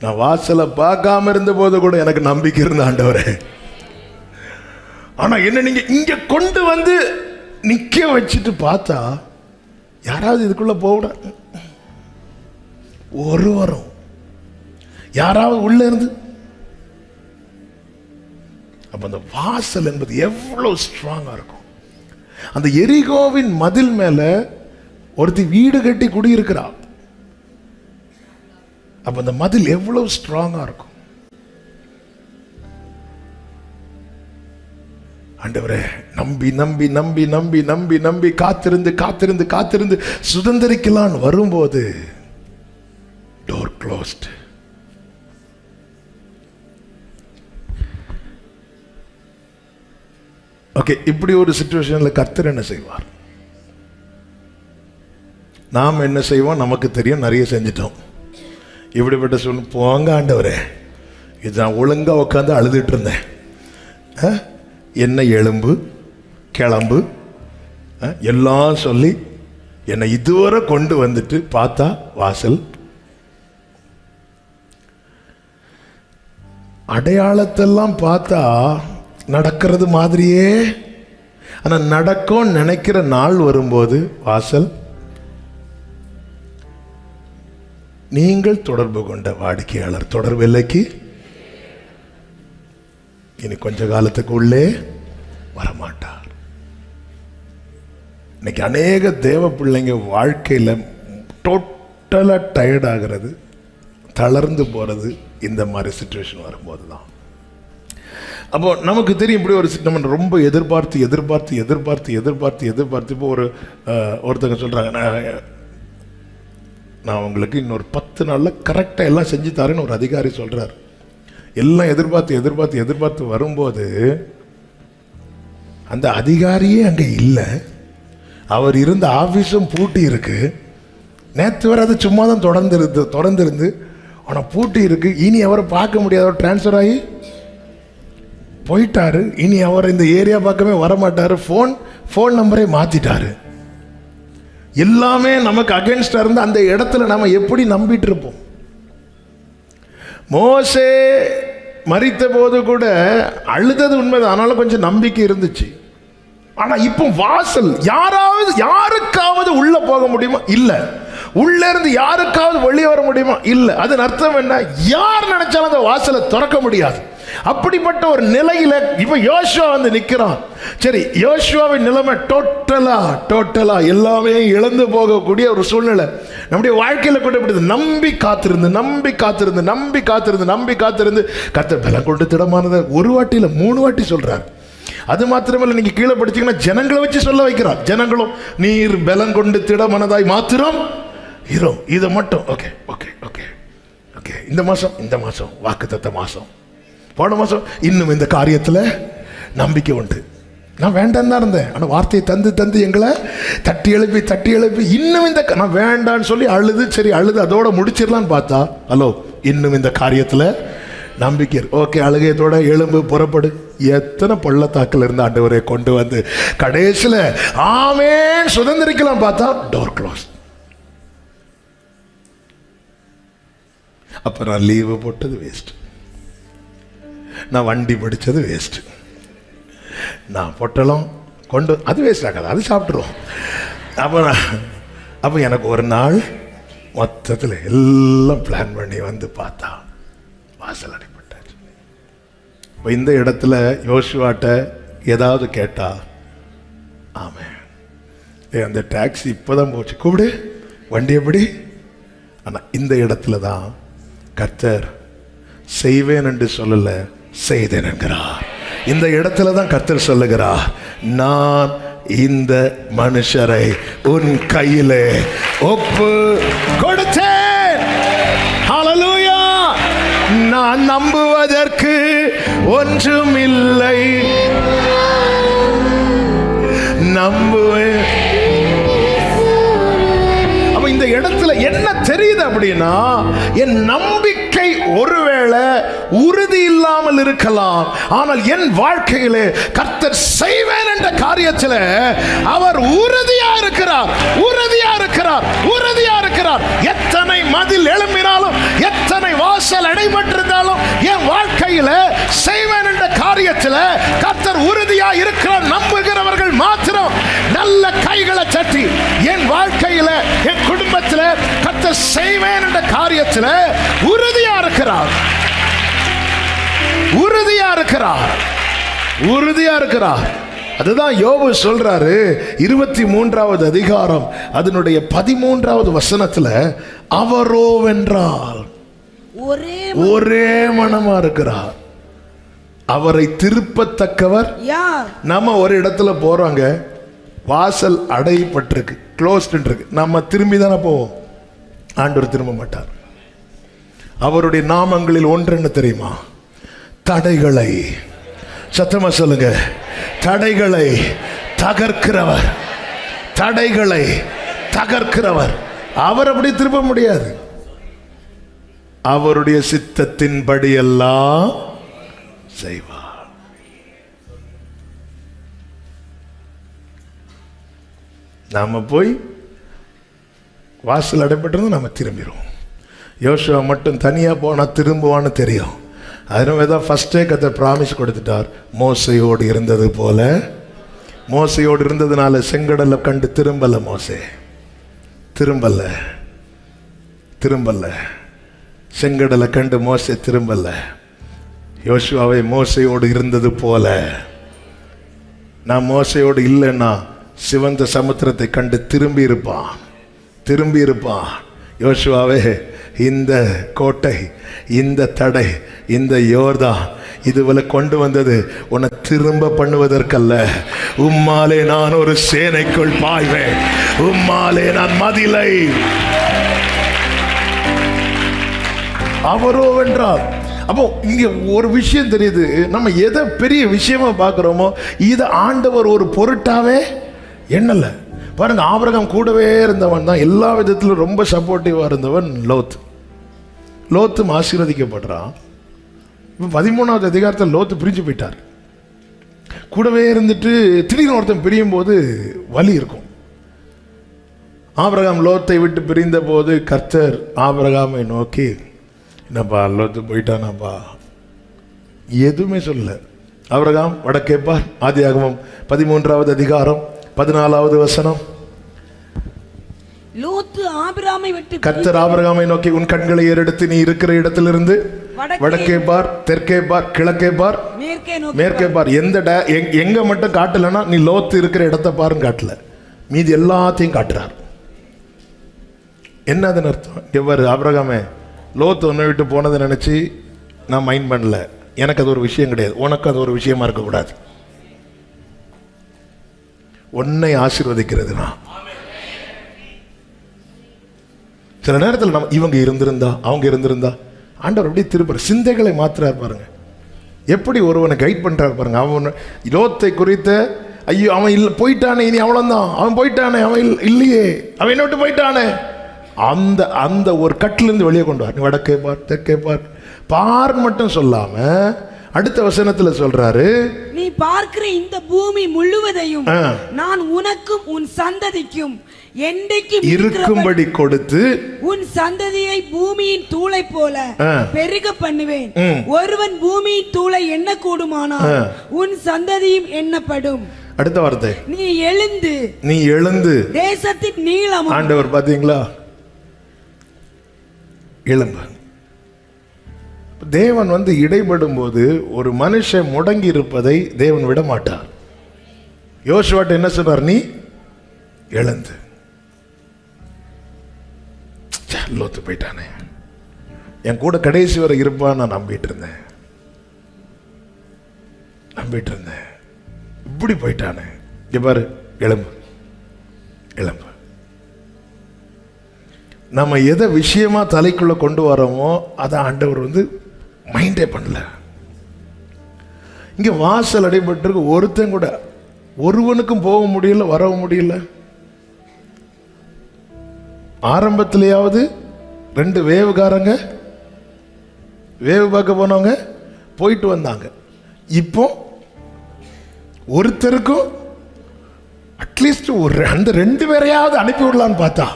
நான் வாசலை பார்க்காம இருந்த போது கூட எனக்கு நம்பிக்கை இருந்த ஆண்டவரே. ஆனா என்ன நீங்க இங்க கொண்டு நிக்க வச்சுட்டு பார்த்தா யாராவது இதுக்குள்ள போட ஒருவரும் யாராவது உள்ள இருந்து. அப்ப அந்த வாசல் என்பது எவ்வளவு ஸ்ட்ராங்கா இருக்கும். அந்த எரிகோவின் மதில் மேல ஒருத்தி வீடு கட்டி குடியிருக்கிறாள். அப்ப அந்த மதில் எவ்வளவு ஸ்ட்ராங்கா இருக்கும். ஆண்டவரே, நம்பி நம்பி நம்பி நம்பி நம்பி நம்பி காத்திருந்து காத்திருந்து காத்திருந்து சுதந்திரிக்கலான்னு வரும்போது டோர் க்ளோஸ்ட். ஓகே, இப்படி ஒரு சிச்சுவேஷன்ல கர்த்தர் என்ன செய்வார்? நாம் என்ன செய்வோம் நமக்கு தெரியும், நிறைய செஞ்சிட்டோம். இப்படிப்பட்ட சொல்லு, போங்க ஆண்டவரே, இது நான் ஒழுங்கா உட்காந்து அழுதுட்டு இருந்தேன், என்ன எலும்பு கிளம்பு எல்லாம் சொல்லி என்னை இதுவரை கொண்டு வந்துட்டு பார்த்தா வாசல் அடையாளத்தெல்லாம் பார்த்தா நடக்கிறது மாதிரியே, ஆனா நடக்கும் நினைக்கிற நாள் வரும்போது வாசல். நீங்கள் தொடர்பு கொண்ட வாடிக்கையாளர் தொடர் விலைக்கு இனி கொஞ்ச காலத்துக்கு உள்ளே வரமாட்டார். இன்னைக்கு அநேக தேவ பிள்ளைங்க வாழ்க்கையில் டோட்டலா டயர்ட் ஆகிறது, தளர்ந்து போறது இந்த மாதிரி சிச்சுவேஷன் வரும்போது தான். அப்போ நமக்கு தெரியும் இப்படி ஒரு நம்ம ரொம்ப எதிர்பார்த்து எதிர்பார்த்து எதிர்பார்த்து எதிர்பார்த்து எதிர்பார்த்து இப்போ ஒருத்தங்க சொல்றாங்க, நான் உங்களுக்கு இன்னொரு 10 நாள்ல கரெக்டா எல்லாம் செஞ்சு தரேன்னு ஒரு அதிகாரி சொல்றாரு. எல்லாம் எதிர்பார்த்து எதிர்பார்த்து எதிர்பார்த்து வரும்போது அந்த அதிகாரியே அங்கே இல்லை, அவர் இருந்த ஆஃபீஸும் பூட்டி இருக்கு. நேற்று வரை அது சும்மா தான் தொடர்ந்து ஆனால் பூட்டி இருக்கு. இனி அவரை பார்க்க முடியாது, அவர் டிரான்ஸ்ஃபர் ஆகி போயிட்டாரு. இனி அவர் இந்த ஏரியா பக்கமே வரமாட்டாரு. ஃபோன் நம்பரே மாத்திட்டாரு. எல்லாமே நமக்கு அகென்ஸ்டா இருந்து அந்த இடத்துல நம்ம எப்படி நம்பிட்டு இருப்போம்? மோசே மரித்த போது கூட அழுதது உண்மைதான், ஆனாலும் கொஞ்சம் நம்பிக்கை இருந்துச்சு. ஆனா இப்போ வாசல் யாருக்காவது உள்ள போக முடியுமா? இல்ல. உள்ள இருந்து யாருக்காவது வெளியே வர முடியுமா? இல்ல. அதன் அர்த்தம் என்ன? யார் நினைச்சாலும் அந்த வாசலை திறக்க முடியாது. அப்படிப்பட்ட ஒரு நிலையில இப்ப யோசுவா வந்து நிக்கிறான். சரி, யோசுவாவின் நிலைமை டோட்டலா எல்லாமே இழந்து போகக்கூடிய ஒரு சூழ்நிலை நம்முடைய வாழ்க்கையில கூட இப்படி நம்பி காத்திருந்து கர்த்தர் பலம் கொண்டு திடமானதை ஒரு வாட்டியில 3 வாட்டி சொல்றார். அது மாத்திரமல்ல, நீங்க கீழே படிச்சீங்கன்னா ஜனங்களை வச்சு சொல்ல வைக்கிறார். ஜனங்களும் நீர் பலம் கொண்டு திடமானதாய் மாத்திரம் இரும். இதை மட்டும் ஓகே ஓகே ஓகே ஓகே இந்த மாசம் வாக்குத்தத்த மாசம், போன மாசம் இன்னும் இந்த காரியத்துல நம்பிக்கை உண்டு. நான் வேண்டாம் தான் இருந்தேன், ஆனால் வார்த்தையை தந்து எங்களை தட்டி எழுப்பி இன்னும் இந்த நான் வேண்டான்னு சொல்லி அழுது அதோட முடிச்சிடலான்னு பார்த்தா, ஹலோ, இன்னும் இந்த காரியத்தில் நம்பிக்கை. ஓகே, அழுகையத்தோட எழும்பு புறப்படு. எத்தனை பள்ளத்தாக்கில் இருந்து ஆண்டவரை கொண்டு வந்து கடைசியில் ஆமென் சுதந்திரிக்கலாம் பார்த்தா டோர் க்ளோஸ். அப்ப நான் லீவு போட்டது வேஸ்ட், நான் வண்டி பிடிச்சது வேஸ்ட், நான் பொட்டலம் கொண்டு அது வேஸ்ட் ஆகாது, அது சாப்பிட்ருவோம். அப்போ எனக்கு ஒரு நாள் மொத்தத்தில் எல்லாம் பிளான் பண்ணி வந்து பார்த்தா வாசல் அடைப்பட்டாச்சு. இப்போ இந்த இடத்துல யோசுவாட்ட ஏதாவது கேட்டா, ஆமே அந்த டாக்ஸி இப்போதான் போச்சு, கூப்பிடு வண்டி எப்படி. ஆனால் இந்த இடத்துல தான் கர்த்தர் செய்வேன் என்று சொல்லல, செய்தேன் என்கிறார். இந்த இடத்துல தான் கர்த்தர் சொல்லுகிறார், நான் இந்த மனுஷரை உன் கையிலே ஒப்பு கொடுத்தேன். ஹல்லேலூயா. நான் நம்புவதற்கு ஒன்றும் இல்லை, நம்புவேன். அப்ப இந்த இடத்துல என்ன தெரியுது அப்படின்னா, என் நம்பிக்கை ஒருவேளை உறுதி இல்லாமல் இருக்கலாம், ஆனால் என் வாழ்க்கையிலே கர்த்தர் செய்வேன் என்ற காரியத்தில் அவர் உறுதியா இருக்கிறார். எத்தனை மதில் எழும்பினாலும், எத்தனை வாசல் அடைபட்டிருந்தாலும், என் வாழ்க்கையில செய்வேன் என்ற காரியத்தில் கர்த்தர் உறுதியா இருக்கிறார். நம்புகிறவர்கள் மாத்திரம் நல்ல கைகளை தட்டி, என் வாழ்க்கையில என் குடும்பத்தில் கர்த்தர் செய்வேன் என்ற காரியத்தில் உறுதியா இருக்கிறார். அதுதான் யோபு சொல்றாரு 23வது அதிகாரம் அதனுடைய 13வது வசனத்துல, அவரோவென்றால் ஒரே மனமா இருக்கிறார். அவரை திருப்பத்தக்கவர் யார்? நம்ம ஒரு இடத்துல போறோங்க, வாசல் அடைப்பட்டிருக்கு, க்ளோஸ்ட் இருக்கு, நம்ம திரும்பி தானே போவோம். ஆண்டவர் திரும்ப மாட்டார். அவருடைய நாமங்களில் ஒன்று என்ன தெரியுமா? தடைகளை, சத்தமா சொல்லுங்க, தடைகளை தகர்க்கிறவர். தடைகளை தகர்க்கிறவர். அவர் அப்படி திரும்ப முடியாது. அவருடைய சித்தத்தின்படி எல்லாம் செய்வார். நாம போய் வாசல் அடைபட்டிருந்து நம்ம திரும்பிடுவோம். யோசுவா மட்டும் தனியா போனா திரும்புவான்னு தெரியும். அதனால தான் ஃபர்ஸ்டே கர்த்தர் ப்ராமிஸ் கொடுத்துட்டார். மோசையோடு இருந்தது போல, மோசையோடு இருந்ததுனால செங்கடலை கண்டு திரும்பல. மோசே திரும்பல. செங்கடலை கண்டு மோசே திரும்பல. யோசுவாவை மோசையோடு இருந்தது போல, நான் மோசையோடு இல்லைன்னா சிவந்த சமுத்திரத்தை கண்டு திரும்பி இருப்பான். யோசுவாவே, இந்த கோட்டை, இந்த தடை, இந்த யோர்தான் இதுவரை கொண்டு வந்தது உன்னை திரும்ப பண்ணுவதற்கல்ல. உம்மாலே நான் ஒரு சேனைக்குள் பாய்வேன், உம்மாலே நான் மதிலை. அவரோ வென்றார். அப்போ இங்க ஒரு விஷயம் தெரியுது. நம்ம எதை பெரிய விஷயமா பார்க்கிறோமோ இதை ஆண்டவர் ஒரு பொருட்டாவே எண்ணல. பாருங்க, ஆபிரகாம் கூடவே இருந்தவன் தான், எல்லா விதத்திலும் ரொம்ப சப்போர்ட்டிவா இருந்தவன் லோத்தும் ஆசீர்வதிக்கப்படுறான். 13வது அதிகாரத்தில் லோத்து பிரிஞ்சு போயிட்டார். கூடவே இருந்துட்டு திடீர்னு ஒருத்தன் பிரியும் போது வலி இருக்கும். ஆபிரகாம் லோத்தை விட்டு பிரிந்த போது கர்த்தர் ஆபிரகாமை நோக்கி, என்னப்பா லோத்து போயிட்டானாப்பா, எதுவுமே சொல்லல. ஆபிரகாம் வடக்கேப்பார். ஆதியாகமம் 13வது அதிகாரம் 14வது வசனம். லோத்து ஆபிரகாமை விட்டு கர்த்தர் ஆபிரகாமை நோக்கி, உன் கண்களை ஏறெடுத்து நீ இருக்கிற இடத்திலிருந்து வடக்கே பார், தெற்கே பார், கிழக்கே பார், மேற்கே பார். எங்க மட்டும் காட்டலன்னா நீ லோத்து இருக்கிற இடத்தை பாருன்னு காட்டல, மீதி எல்லாத்தையும் காட்டுறார். என்ன அதன் அர்த்தம்? எவ்வாறு ஆபிரகாமே, லோத்து ஒன்றை விட்டு போனதை நினைச்சு நான் மைண்ட் பண்ணல, எனக்கு அது ஒரு விஷயம் கிடையாது, உனக்கு அது ஒரு விஷயமா இருக்கக்கூடாது. உன்னை ஆசீர்வதிக்கிறதுனா சில நேரத்தில் நம்ம இவங்க இருந்திருந்தா அவங்க இருந்திருந்தா ஆண்டவர் அப்படியே திருப்ப சிந்தைகளை மாத்துறாரு பாருங்க. எப்படி ஒருவனை கைட் பண்றாரு பாருங்க. அவன் லோத்தை குறித்த, ஐயோ அவன் இல்லை போயிட்டானே, இனி அவ்வளவுதான், அவன் போயிட்டானே, அவன் இல்லையே, அவன் என்ன விட்டு போயிட்டானே, அந்த அந்த ஒரு கட்டிலிருந்து வெளியே கொண்டு வர. வடக்கே பார், தெற்கே பார், பார் மட்டும் சொல்லாம அடுத்த வசனத்துல சொல்றாரு, நீ பார்க்கிற இந்த பூமி முழுவதையும் நான் உனக்கும் உன் சந்ததிக்கும் என்றைக்கும் இருக்கும்படி கொடுத்து உன் சந்ததியை பூமியின் தூளை போல பெருக பண்ணுவேன். ஒருவன் பூமியின் தூளை எண்ண கூடுமானால் உன் சந்ததியும் எண்ணப்படும். அடுத்த வார்த்தை, நீ எழுந்து தேசத்தின் நீளம். ஆண்டவர் பாத்தீங்களா, எழும்பு. தேவன் இடைப்படும் போது ஒரு மனுஷன் முடங்கி இருப்பதை தேவன் விட மாட்டார். யோசுவாட்ட என்ன சொல்றார்? நீ எழுந்து. லோத்து போயிட்டானே, என் கூட கடைசி வரை இருப்பான் நான் நம்பிட்டு இருந்தேன், இப்படி போயிட்டானே, பாரு, எழும்பு. நம்ம எதை விஷயமா தலைக்குள்ள கொண்டு வரோமோ அதை ஆண்டவர் மைண்டே பண்ணல. இங்க வாசல் அடைபட்டிருக்கு, ஒருத்தன் கூட ஒருவனுக்கும் போக முடியல, வரவும் முடியல. ஆரம்பத்திலேயாவது 2 வேவுகாரங்க வேவு பார்க்க போனவங்க போயிட்டு வந்தாங்க. இப்போ ஒருத்தருக்கும் அட்லீஸ்ட் அந்த 2 பேரையாவது அனுப்பி விடலான்னு பார்த்தா,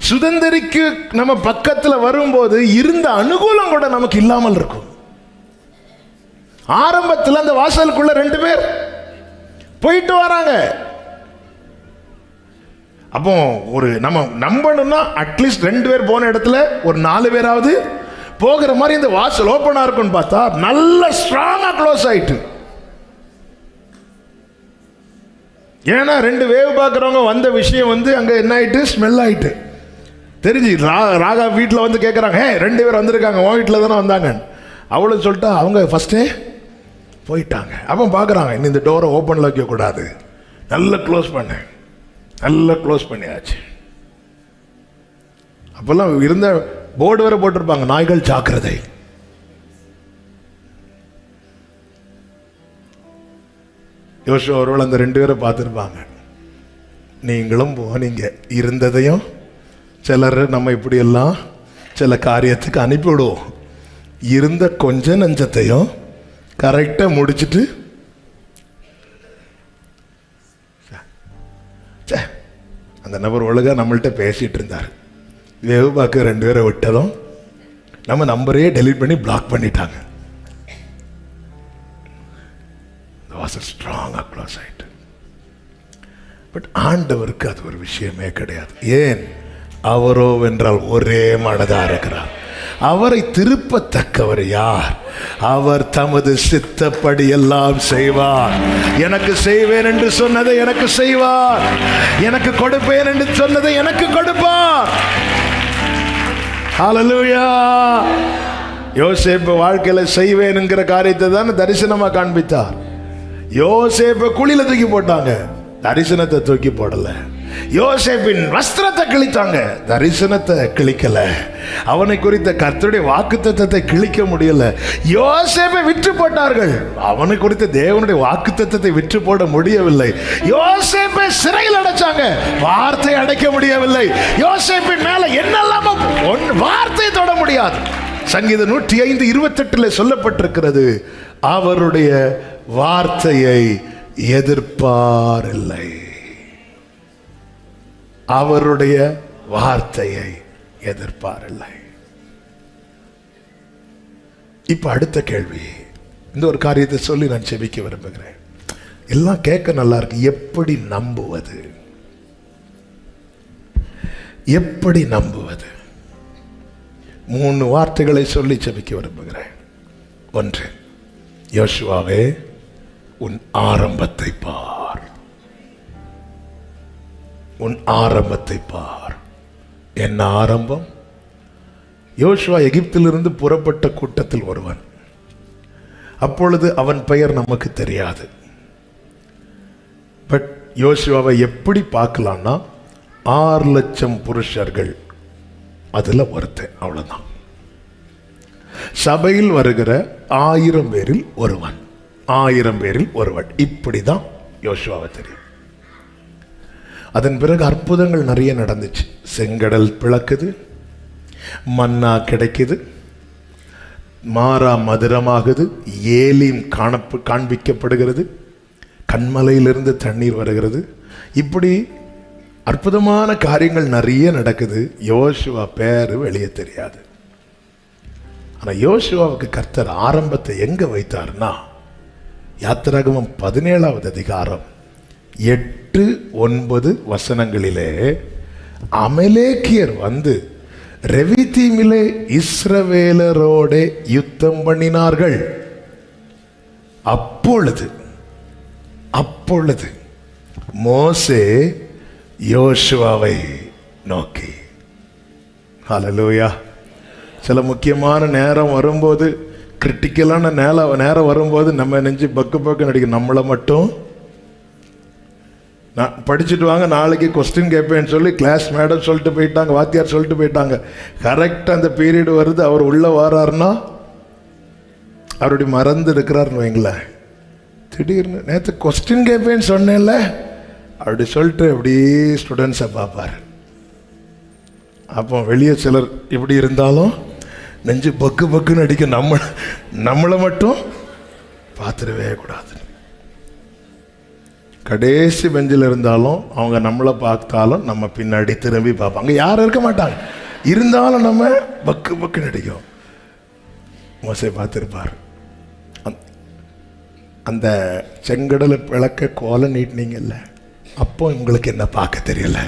சுதந்திரிக்கு நம்ம பக்கத்துல வரும்போது இருந்த அனுகூலம் கூட நமக்கு இல்லாமல் இருக்கும். ஆரம்பத்தில் அந்த வாசலுக்குள்ள 2 பேர் போயிட்டு வராங்க. அப்போ ஒரு நம்ம நம்பணும்னா அட்லீஸ்ட் 2 பேர் போன இடத்துல ஒரு 4 பேராவது போகிற மாதிரி இந்த வாசல் ஓப்பனா இருக்கும்னு பார்த்தா நல்ல ஸ்ட்ராங்கா க்ளோஸ் ஆயிட்டு. ஏன்னா 2 வேவ் பார்க்குறவங்க வந்த விஷயம் அங்க என்ன ஆயிட்டு, ஸ்மெல் ஆயிட்டு. தெரிஞ்சு ராகா வீட்டில் வந்து கேட்குறாங்க, 2 பேர் வந்திருக்காங்க, உன் வீட்டில் தானே வந்தாங்க. அவளும் சொல்லிட்டா அவங்க ஃபஸ்ட்டே போயிட்டாங்க. அப்போ பார்க்குறாங்க, இன்னும் இந்த டோரை ஓப்பனில் வைக்கக்கூடாது, நல்லா க்ளோஸ் பண்ணேன், நல்லா க்ளோஸ் பண்ணியாச்சு. அப்போல்லாம் இருந்த போர்டு வேற போட்டிருப்பாங்க, நாய்கள் ஜாக்கிரதை. யோசுவா ஒருவேளை அந்த 2 பேரை பார்த்துருப்பாங்க. நீங்களும் போனீங்க, இருந்ததையும் சிலர் நம்ம இப்படியெல்லாம் சில காரியத்துக்கு அனுப்பிவிடுவோம். இருந்த கொஞ்ச நஞ்சத்தையும் கரெக்டாக முடிச்சுட்டு அந்த நபர் ஒழுங்காக நம்மள்கிட்ட பேசிகிட்டு இருந்தார். வேவு பார்க்க 2 பேரை விட்டதும் நம்ம நம்பரையே டெலீட் பண்ணி பிளாக் பண்ணிட்டாங்க. ஸ்ட்ராங்காக க்ளோஸ் ஆகிட்டு. பட் ஆண்டவருக்கு அது ஒரு விஷயமே கிடையாது. ஏன்? அவரோ வென்றால் ஒரே மனதாக இருக்கிறார். அவரை திருப்பத்தக்கவர் யார்? அவர் தமது சித்தப்படி எல்லாம் செய்வார். எனக்கு செய்வேன் என்று சொன்னதை எனக்கு செய்வார், எனக்கு கொடுப்பேன் என்று சொன்னதை எனக்கு கொடுப்பார். ஹல்லேலூயா. யோசேப்பு வாழ்க்கையில செய்வேன் என்கிற காரியத்தை தான் தரிசனமா காண்பித்தார். யோசேப்பை குழியில தூக்கி போட்டாங்க, தரிசனத்தை தூக்கி போடல. யோசேப்பின் வஸ்திரத்தை கிழித்தாங்க, தரிசனத்தை கிழிக்கல. அவனை குறித்த கர்த்தருடைய வாக்குத்தத்தத்தை கிழிக்க முடியல. யோசேப்பை விற்று போட்டார்கள், அவனை குறித்த தேவனுடைய வாக்குத்தத்தத்தை விற்று போட முடியவில்லை. யோசேப்பை சிறையில் அடைச்சாங்க, வார்த்தை அடைக்க முடியவில்லை. யோசேப்பின் மேல என்னெல்லாமோ வார்த்தை தொட முடியாது. சங்கீதம் 105:28 சொல்லப்பட்டிருக்கிறது, அவருடைய வார்த்தையை எதிர்ப்பாரில்லை. அவருடைய வார்த்தையை எதிர்ப்பாரில்லை. இப்ப அடுத்த கேள்வி, இந்த ஒரு காரியத்தை சொல்லி நான் செபிக்க விரும்புகிறேன். எல்லாம் கேட்க நல்லா இருக்கு. எப்படி நம்புவது? எப்படி நம்புவது? 3 வார்த்தைகளை சொல்லி செபிக்க விரும்புகிறேன். 1, யோசுவாவே உன் ஆரம்பத்தை பார், உன் ஆரம்பத்தை பார். என்ன ஆரம்பம்? யோசுவா எகிப்திலிருந்து புறப்பட்ட கூட்டத்தில் ஒருவன். அப்பொழுது அவன் பெயர் நமக்கு தெரியாது. பட் யோசுவாவை எப்படி பார்க்கலாம்னா, 6 லட்சம் புருஷர்கள் அதுல ஒருத்தன், அவ்வளவுதான். சபையில் வருகிற 1000 பேரில் ஒருவன், 1000 பேரில் ஒருவன். இப்படிதான் யோசுவாவை தெரியும். அதன் பிறகு அற்புதங்கள் நிறைய நடந்துச்சு. செங்கடல் பிளக்குது, மன்னா கிடைக்குது, மாறா மதுரமாகுது, ஏலீம் காண்பிக்கப்படுகிறது, கண்மலையிலிருந்து தண்ணீர் வருகிறது. இப்படி அற்புதமான காரியங்கள் நிறைய நடக்குது. யோசுவா பேரு வெளியே தெரியாது. ஆனா யோசுவாவுக்கு கர்த்தர் ஆரம்பத்தை எங்க வைத்தார்னா, யாத்திராகமம் 17வது அதிகாரம் 8-9 வசனங்களிலே அமலேக்கியர் வந்து ரெவிதீமிலே இஸ்ரவேலரோட யுத்தம் பண்ணினார்கள். அப்பொழுது மோசே யோசுவாவை நோக்கி, ஹல்லேலூயா. சில முக்கியமான நேரம் வரும்போது, கிரிட்டிக்கலான நேரம் வரும்போது நம்ம நெஞ்சு பக்கு நடிக்கும். நம்மளை மட்டும் நான் படிச்சுட்டு வாங்க, நாளைக்கு கொஸ்டின் கேட்பேன்னு சொல்லி கிளாஸ் மேடம் சொல்லிட்டு போயிட்டாங்க, வாத்தியார் சொல்லிட்டு போயிட்டாங்க. கரெக்டாக அந்த பீரியட் வருது, அவர் உள்ளே வராருன்னா அவருடைய மறந்து இருக்கிறாருன்னு வைங்களேன். திடீர்னு நேற்று கொஸ்டின் கேட்பேன்னு சொன்னேன்ல அப்படி சொல்லிட்டு அப்படி ஸ்டூடெண்ட்ஸை பார்ப்பார். அப்போ வெளியே சிலர் இப்படி இருந்தாலும் நெஞ்சு பக்குன்னு அடிக்க, நம்மளை மட்டும் பார்த்துடவே கூடாது. கடைசி பெஞ்சில் இருந்தாலும் அவங்க நம்மளை பார்த்தாலும் நம்ம பின்னாடி திரும்பி பார்ப்பாங்க. யாரும் இருக்க மாட்டாங்க, இருந்தாலும் நம்ம பக்குன்னு அடிக்கும். மோசே பார்த்துருப்பார். அந்த செங்கடலை பிளக்க கோலை நீட்டினீங்கல்ல, அப்போ உங்களுக்கு என்ன பார்க்க தெரியல.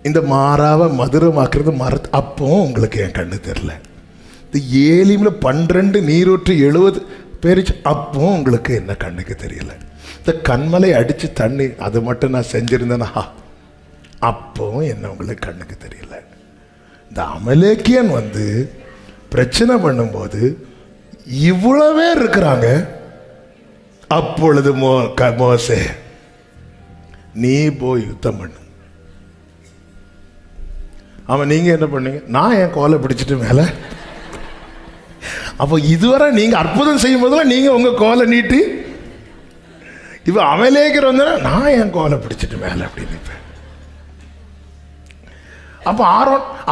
இந்த மாறாவை மதுரமாக்குறது அப்போ உங்களுக்கு என் கண்ணு தெரியல. இந்த ஏலிமில் 12 நீரூற்று 70 பேரிச்சு, அப்போ உங்களுக்கு என்ன கண்ணுக்கு தெரியல. இந்த கண்மலை அடித்து தண்ணி அது மட்டும் நான் செஞ்சிருந்தேனா அப்பவும் என்ன உங்களுக்கு கண்ணுக்கு தெரியல. இந்த அமலேக்கியன் வந்து பிரச்சனை பண்ணும்போது இவ்வளவே இருக்கிறாங்க. அப்பொழுது மோசே, நீ போய் யுத்தம் பண்ணு. அவன் நீங்க என்ன பண்ணீங்க? நான் என் கோலை பிடிச்சிட்டு மேல. அப்போ இதுவரை நீங்க அற்புதம் செய்யும் போதெல்லாம் நீங்க உங்க கோலை நீட்டி, இப்ப அமலேக்கியர் வந்து நான் என் கோலை பிடிச்சிட்டு மேல அப்படின்னு நிற்பேன். அப்ப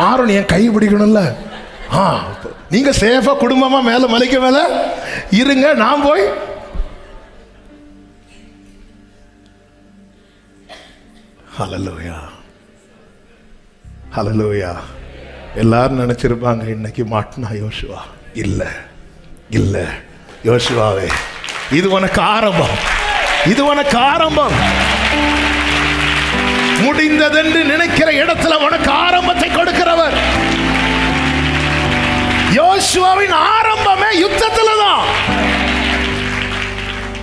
ஆரோன் என் கை பிடிக்கணும்ல. நீங்க சேஃபா குடும்பமா மேல மலைக்கு மேல இருங்க, நான் போய். ஹல்லேலூயா, ஹல்லேலூயா. எல்லாரும் நினைச்சிருப்பாங்க இன்னைக்கு மாட்டினா யோசுவா. இல்ல இல்ல, யோசுவாவே, இது உனக்கு ஆரம்பம், இது உனக்கு ஆரம்பம். முடிந்ததென்று நினைக்கிற இடத்துல உனக்கு ஆரம்பத்தை கொடுக்கிறவர். யோசுவாவின் ஆரம்பமே யுத்தத்துல தான்.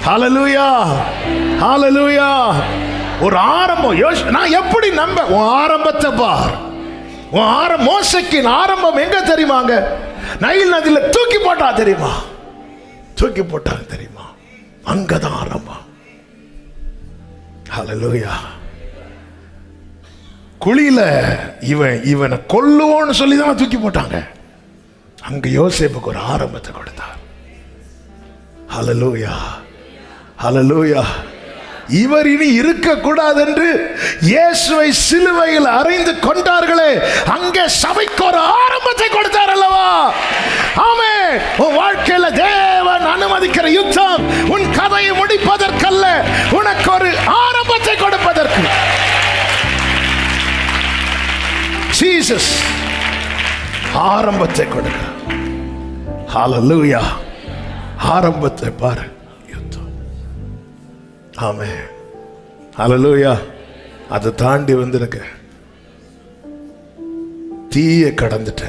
ஹல்லேலூயா, ஹல்லேலூயா. ஒரு ஆரம்பம். நான் எப்படி நம்ப? உன் ஆரம்பத்தை பார். மோசைக்கு ஆரம்பம் எங்க தெரியுமாங்க? நைல் நதியில தூக்கி போட்டா தெரியுமா? தூக்கி போட்டாங்க தெரியுமா? அங்கதான் ஆரம்பம். ஹல்லேலூயா. குழியில இவனை கொல்லுவோன்னு சொல்லி தான் தூக்கி போட்டாங்க. அங்க யோசேப்புக்கு ஒரு ஆரம்பத்தை கொடுத்தார். ஹல்லேலூயா, ஹல்லேலூயா. இவர் இனி இருக்க கூடாது என்று இயேசுவை சிலுவையில் அறைந்து கொண்டார்களே, அங்கே சபைக்கு ஒரு ஆரம்பத்தை கொடுத்தார் அல்லவா? ஆமென். உன் வாழ்க்கையில தேவன் அனுமதிக்கிற யுத்தம் உன் கதையை முடிப்பதற்கல்ல, உனக்கு ஒரு ஆரம்பத்தை கொடுப்பதற்கு. ஜீசஸ் ஆரம்பத்தை கொடுக்கிறார். ஹல்லேலூயா. ஆரம்பத்தை பாரு. ஆமென். ஹல்லேலூயா. அதை தாண்டி வந்திருக்க, தீய கடந்துட்ட,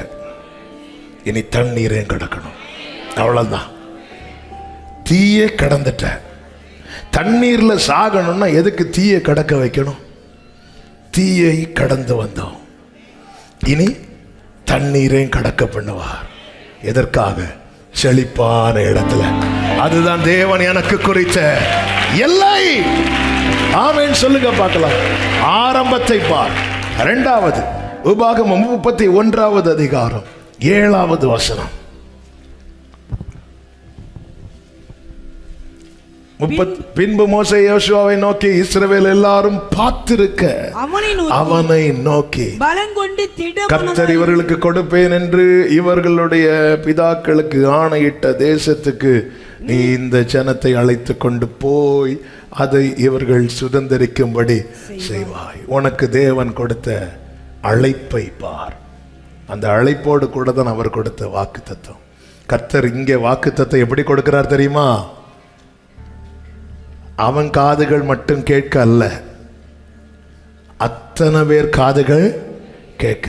இனி தண்ணீரே கடக்கணும். அவ்வளவுதான். தீய கடந்துட்ட. தண்ணீர்ல சாகணும்னா எதுக்கு தீய கடக்க வைக்கணும்? தீயை கடந்து வந்தோம், இனி தண்ணீரே கடக்க பண்ணுவார். எதற்காக? செழிப்பான இடத்துல. அதுதான் தேவன் எனக்கு குறித்த எல்லை. ஆமென் சொல்லுங்க பார்க்கலாம். ஆரம்பத்தை பார். இரண்டாவது உபாகமம் 31வது அதிகாரம் 7வது வசனம். பின்பு மோசே யோசுவாவை நோக்கி, இஸ்ரவேல் எல்லாரும் பார்த்திருக்க அவனை நோக்கி, கர்த்தர் இவர்களுக்கு கொடுப்பேன் என்று இவர்களுடைய பிதாக்களுக்கு ஆணையிட்ட தேசத்துக்கு நீ இந்த ஜனத்தை அழைத்து கொண்டு போய் அதை இவர்கள் சுதந்திரிக்கும்படி செய்வாய். உனக்கு தேவன் கொடுத்த அழைப்பை பார். அந்த அழைப்போடு கூட தான் அவர் கொடுத்த வாக்குத்தத்தம். கர்த்தர் இங்கே வாக்குத்தத்தம் எப்படி கொடுக்கிறார் தெரியுமா? அவன் காதுகள் மட்டும் கேட்க அல்ல, அத்தனை பேர் காதுகள் கேட்க.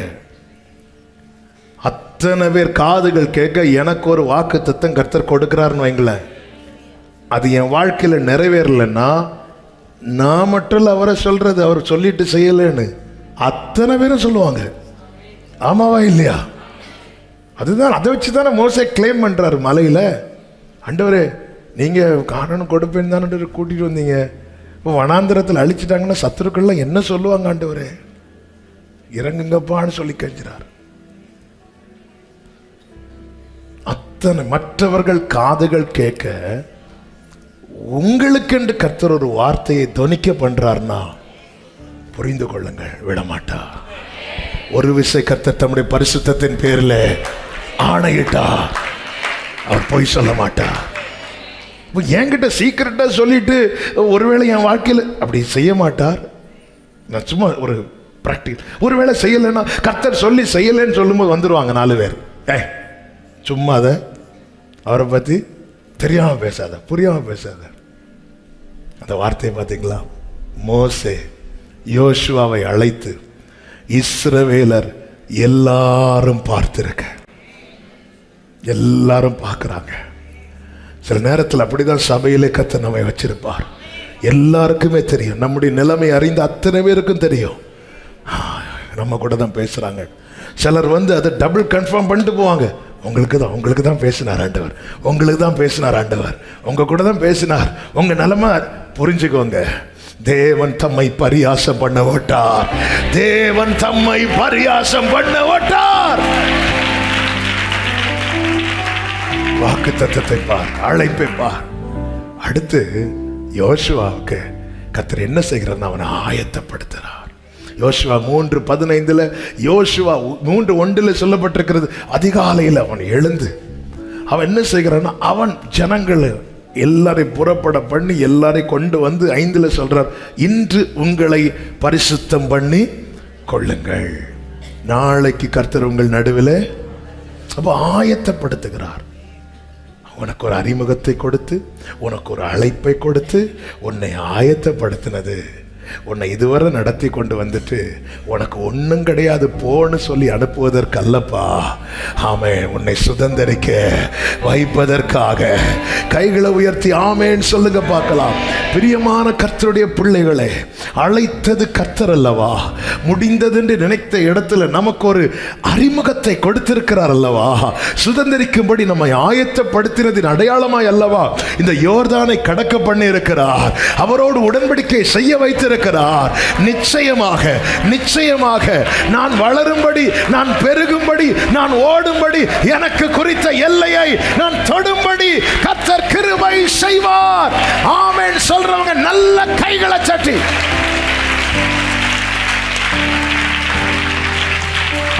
அத்தனை பேர் காதுகள் கேட்க எனக்கு ஒரு வாக்குத்தத்தம் கர்த்தர் கொடுக்கிறார்னு வைங்களேன். அது என் வாழ்க்கையில நிறைவேறலைன்னா நான் மட்டும் அவரை சொல்றது, அவர் சொல்லிட்டு செய்யலன்னு அத்தனை பேரும் சொல்லுவாங்க. ஆமாவா இல்லையா? அதுதான், அதை வச்சு தானே மோசே கிளைம் பண்றாரு மலையில. ஆண்டவரே, நீங்க காரணம் கொடுப்பேன்னு தானே கூட்டிட்டு வந்தீங்க, இப்போ வனாந்திரத்தில் அழிச்சிட்டாங்கன்னா சத்துருக்கள்லாம் என்ன சொல்லுவாங்க? ஆண்டவரே இறங்குங்கப்பான்னு சொல்லி கெஞ்சிறார். அத்தனை மற்றவர்கள் காதுகள் கேட்க உங்களுக்கு என்று கர்த்தர் ஒரு வார்த்தையை தொனிக்க பண்றார்னா புரிந்து கொள்ளுங்கள், விடமாட்டா. ஒரு விசை கர்த்தர் தம்முடைய பரிசுத்தத்தின் பேரில் ஆணையிட்டா அவர் பொய் சொல்ல மாட்டா. என்கிட்ட சீக்கிரட்டா சொல்லிட்டு ஒருவேளை என் வாழ்க்கையில் அப்படி செய்ய மாட்டார். நான் சும்மா ஒரு பிராக்டிகல், ஒருவேளை செய்யலைன்னா கர்த்தர் சொல்லி செய்யலைன்னு சொல்லும்போது வந்துடுவாங்க 4 பேர். சும்மா அதை அவரை பற்றி தெரியாம பேசாத, புரியாம பேசாத. அந்த வார்த்தையை பார்த்தீங்களா? மோசே யோசுவாவை அழைத்து இஸ்ரவேலர் எல்லாரும் பார்த்திருக்க, எல்லாரும் பார்க்கிறாங்க. சில நேரத்தில் அப்படிதான் சபையிலே கர்த்தர் நம்மை வச்சிருப்பார். எல்லாருக்குமே தெரியும், நம்முடைய நிலைமை அறிந்த அத்தனை பேருக்கும் தெரியும். நம்ம கூட தான் பேசுறாங்க. சிலர் வந்து அதை டபுள் கன்ஃபார்ம் பண்ணிட்டு போவாங்க. உங்களுக்கு தான் பேசினார் ஆண்டவர், உங்களுக்கு தான் பேசினார் ஆண்டவர், உங்க கூட தான் பேசினார். உங்க நிலைமை புரிஞ்சுக்கோங்க. தேவன் தம்மை பரியாசம் பண்ண விட்டார். தேவன் தம்மை பரியாசம் பண்ண விட்டார். வாக்கு தத்தத்தை பார், அழைப்பை பார். அடுத்து யோசுவாவுக்கு கர்த்தர் என்ன செய்கிறார்? அவனை ஆயத்தப்படுத்துறார். யோசுவா 3:15 யோசுவா 3:1 சொல்லப்பட்டிருக்கிறது. அதிகாலையில் அவன் எழுந்து அவன் என்ன செய்கிறான்னா, அவன் ஜனங்களை எல்லாரையும் புறப்பட பண்ணி எல்லாரையும் கொண்டு வந்து 5 சொல்றார், இன்று உங்களை பரிசுத்தம் பண்ணி கொள்ளுங்கள், நாளைக்கு கர்த்தர் உங்கள் நடுவில். அப்போ ஆயத்தப்படுத்துகிறார். உனக்கு ஒரு அறிமுகத்தை கொடுத்து, உனக்கு ஒரு அழைப்பை கொடுத்து, உன்னை ஆயத்தப்படுத்தினது, உன்னை இதுவரை நடத்தி கொண்டு வந்துட்டு உனக்கு ஒன்றும் கிடையாது போன்னு சொல்லி அனுப்புவதற்கு அல்லப்பா. ஆமென். உன்னை சுதந்தரிக்க வைப்பதற்காக. கைகளை உயர்த்தி ஆமென் சொல்லுங்க பார்க்கலாம். பிரியமான கர்த்தருடைய பிள்ளைகளே, அழைத்தது கர்த்தர் அல்லவா? முடிந்தது என்று நினைத்த இடத்துல நமக்கு ஒரு அறிமுகத்தை கொடுத்திருக்கிறார் அல்லவா? சுதந்தரிக்கும்படி நம்மை ஆயத்தப்படுத்தினதின் அடையாளமாய் அல்லவா இந்த யோர்தானை கடக்க பண்ணி இருக்கிறார். அவரோடு உடன்படிக்கை செய்ய வைத்திருக்கிறார். நிச்சயமாக நிச்சயமாக நான் வளரும்படி, நான் பெருகும்படி, நான் ஓடும்படி, எனக்கு குறித்த எல்லையை நான் தொடும்படி கர்த்தர் கிருபை செய்வார். ஆமென் சொல்றவங்க நல்ல கைகளை தட்டி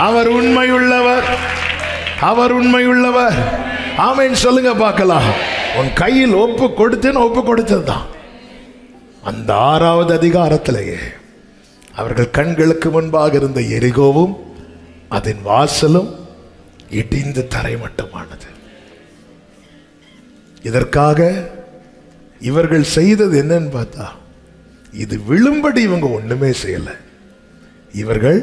அவர் உண்மையுள்ளவர், அவர் உண்மையுள்ளவர். ஆமென் சொல்லுங்க பார்க்கலாம். உன் கையில் ஒப்பு கொடுத்தேன்னு ஒப்பு கொடுத்ததுதான். அந்த 6வது அதிகாரத்திலேயே அவர்கள் கண்களுக்கு முன்பாக இருந்த எரிகோவும் அதன் வாசலும் இடிந்து தரைமட்டமானது. இதற்காக இவர்கள் செய்தது என்னன்னு பார்த்தா, இது விழும்படி இவங்க ஒண்ணுமே செய்யல, இவர்கள்